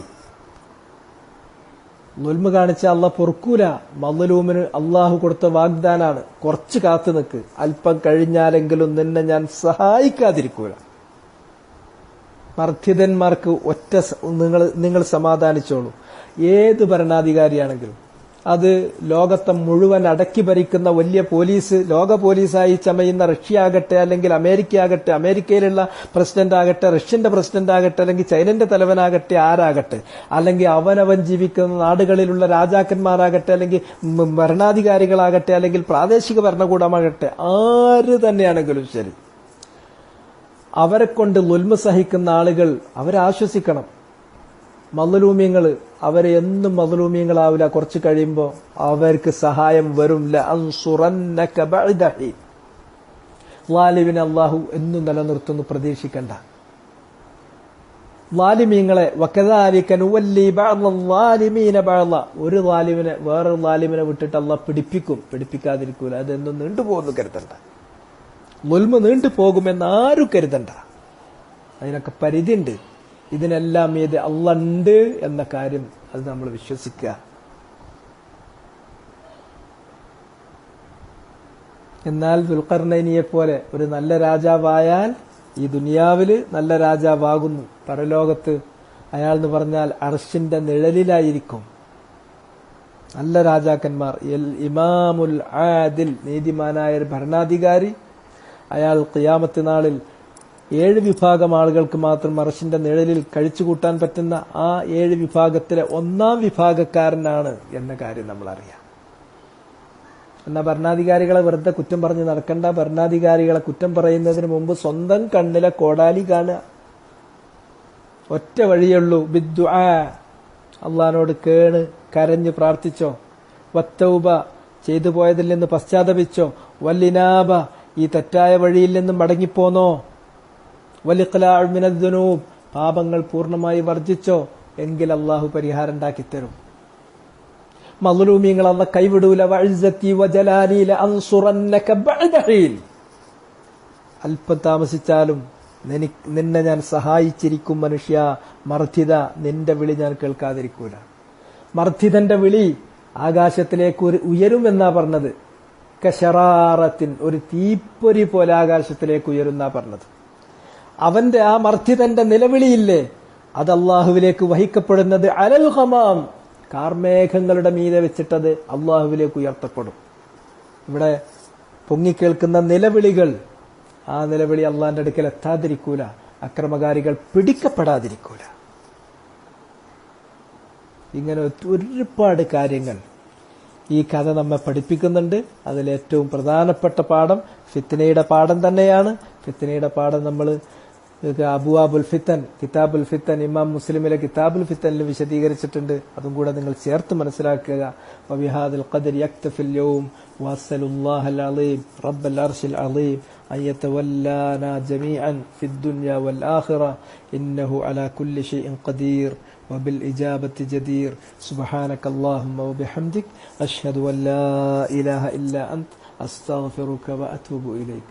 ലുൽമ് കാണിച്ച അള്ളാഹ് പൊറുക്കൂല. മദ്ലൂമിന് അള്ളാഹു കൊടുത്ത വാഗ്ദാനാണ്, കുറച്ച് കാത്തു നിൽക്ക്, അല്പം കഴിഞ്ഞാലെങ്കിലും നിന്നെ ഞാൻ സഹായിക്കാതിരിക്കൂല. മർദ്ദിതന്മാർക്ക് നിങ്ങൾ സമാധാനിച്ചോളൂ. ഏത് ഭരണാധികാരിയാണെങ്കിലും, അത് ലോകത്തെ മുഴുവൻ അടക്കി ഭരിക്കുന്ന വലിയ പോലീസ്, ലോക പോലീസായി ചമയുന്ന റഷ്യ ആകട്ടെ, അല്ലെങ്കിൽ അമേരിക്ക ആകട്ടെ, അമേരിക്കയിലുള്ള പ്രസിഡന്റ് ആകട്ടെ, റഷ്യന്റെ പ്രസിഡന്റ് ആകട്ടെ, അല്ലെങ്കിൽ ചൈനന്റെ തലവനാകട്ടെ, ആരാകട്ടെ, അല്ലെങ്കിൽ അവനവൻ ജീവിക്കുന്ന നാടുകളിലുള്ള രാജാക്കന്മാരാകട്ടെ, അല്ലെങ്കിൽ ഭരണാധികാരികളാകട്ടെ, അല്ലെങ്കിൽ പ്രാദേശിക ഭരണകൂടമാകട്ടെ, ആര് തന്നെയാണെങ്കിലും ശരി, അവരെ കൊണ്ട് ളുൽമ സഹിക്കുന്ന ആളുകൾ അവരെ ആശ്വസിക്കണം. മദ്ലൂമിയങ്ങൾ അവരെ എന്നും മദ്ലൂമിയങ്ങളാവില്ല, കുറച്ച് കഴിയുമ്പോൾ അവർക്ക് സഹായം വരും. ലഅൻസുറന്നക ബഅദ ഹീൻ. ളാലിമിനെ അല്ലാഹു എന്നും നിലനിർത്തുന്നു, പ്രതീക്ഷിക്കണ്ട. ളാലിമീങ്ങളെ വകദാലിക നുവല്ലി ബഅദൽ ളാലിമീന ബഅദ. ഒരു ളാലിമിനെ വേറൊരു ളാലിമിനെ വിട്ടിട്ട് അല്ലാഹ് പിടിപ്പിക്കാതിരിക്കൂല. അതെന്നും നീണ്ടുപോകുന്നു കരുതണ്ട. ളുൽമ നീണ്ടു പോകുമെന്ന് ആരും കരുതണ്ട. അതിനൊക്കെ പരിധിയുണ്ട്. ഇതിനെല്ലാം ഏത് അല്ലാഹ് ഉണ്ട് എന്ന കാര്യം അത് നമ്മൾ വിശ്വസിക്കുക. എന്നാൽ ദുൽഖർനൈനിയെ പോലെ ഒരു നല്ല രാജാവായാൽ ഈ ദുനിയാവില് നല്ല രാജാവാകുന്നു, പരലോകത്ത് അയാൾ എന്ന് പറഞ്ഞാൽ അർശിന്റെ നിഴലിലായിരിക്കും. നല്ല രാജാക്കന്മാർ, ഇമാമുൽ ആദിൽ, നീതിമാനായ ഒരു ഭരണാധികാരി, അയാൾ ഖിയാമത്ത് നാളിൽ 7 വിഭാഗം ആളുകൾക്ക് മാത്രം അർശിന്റെ നിഴലിൽ കഴിച്ചുകൂട്ടാൻ പറ്റുന്ന ആ 7 വിഭാഗത്തിലെ 1-ാം വിഭാഗക്കാരനാണ് എന്ന കാര്യം നമ്മൾ അറിയാം. എന്നാൽ ഭരണാധികാരികളെ വെറുതെ കുറ്റം പറഞ്ഞ് നടക്കണ്ട. ഭരണാധികാരികളെ കുറ്റം പറയുന്നതിന് മുമ്പ് സ്വന്തം കണ്ണിലെ കോടാലി കാണുക. ഒറ്റ വഴിയുള്ളൂ, ബിദ്ദുആ, അള്ളാഹിനോട് കരഞ്ഞ് പ്രാർത്ഥിച്ചോ. വത്തൗബ, ചെയ്തു പോയതിൽ നിന്ന് പശ്ചാത്തപിച്ചോ. വല്ലിനാബ, ഈ തെറ്റായ വഴിയിൽ നിന്നും മടങ്ങിപ്പോന്നോ. വലിഖ്ലാഉ മിനദ്ദുനൂബ്, പാപങ്ങൾ പൂർണ്ണമായി വർജിച്ചോ. എങ്കിൽ അള്ളാഹു പരിഹാരം ഉണ്ടാക്കിത്തരും. മദ്ലൂമീങ്ങൾ അല്ലാഹ് കൈവിടൂല. വഇസ്സതി വജലാലി ലഅൻസുറന്നക ബഅദ ഹീൻ. അല്പം താമസിച്ചാലും നിന്നെ ഞാൻ സഹായിച്ചിരിക്കും മനുഷ്യ. മർദ്ദിത, നിന്റെ വിളി ഞാൻ കേൾക്കാതിരിക്കൂല. മർദ്ദിതന്റെ വിളി ആകാശത്തിലേക്ക് ഉയരുമെന്നാ പറഞ്ഞത്. കശറാറത്തിൻ, ഒരു തീപ്പൊരി പോലെ ആകാശത്തിലേക്ക് ഉയരുന്നാ പറഞ്ഞത്. അവന്റെ ആ മർദ്ദിതന്റെ നിലവിളിയില്ലേ, അത് അള്ളാഹുവിലേക്ക് വഹിക്കപ്പെടുന്നത് അലൽ ഖമാം, കാർമേഘങ്ങളുടെ മീതെ വെച്ചിട്ടത് അള്ളാഹുവിലേക്ക് ഉയർത്തപ്പെടും. ഇവിടെ പൊങ്ങിക്കേൾക്കുന്ന നിലവിളികൾ, ആ നിലവിളി അള്ളാഹിന്റെ അടുക്കൽ എത്താതിരിക്കൂല. അക്രമകാരികൾ പിടിക്കപ്പെടാതിരിക്കൂല. ഇങ്ങനെ ഒരുപാട് കാര്യങ്ങൾ ഈ കഥ നമ്മെ പഠിപ്പിക്കുന്നുണ്ട്. അതിലേറ്റവും പ്രധാനപ്പെട്ട പാഠം ഫിത്നയുടെ പാഠം തന്നെയാണ്. ഫിത്നയുടെ പാഠം നമ്മൾ അബുവാബുൽ ഫിത്തൻ, കിതാബുൽ ഫിത്തൻ, ഇമാം മുസ്ലിമിലെ കിതാബുൽ ഫിത്തനിൽ വിശദീകരിച്ചിട്ടുണ്ട്. അതും കൂടെ നിങ്ങൾ ചേർത്ത് മനസ്സിലാക്കുക. വബിഹാദിൽ ഖദ്രി യക്തഫിൽ യൗം വഅസ്അലുല്ലാഹൽ അലീം റബ്ബൽ അർശിൽ അലീം അൻ യതവല്ലാനാ ജമീഅൻ ഫിദ് ദുനിയ വൽ ആഖിറ ഇന്നഹു അലാ കുല്ലി ഷൈഇൻ ഖദീർ وبالإجابة جدير. سبحانك اللهم وبحمدك أشهد أن لا إله إلا أنت أستغفرك وأتوب إليك.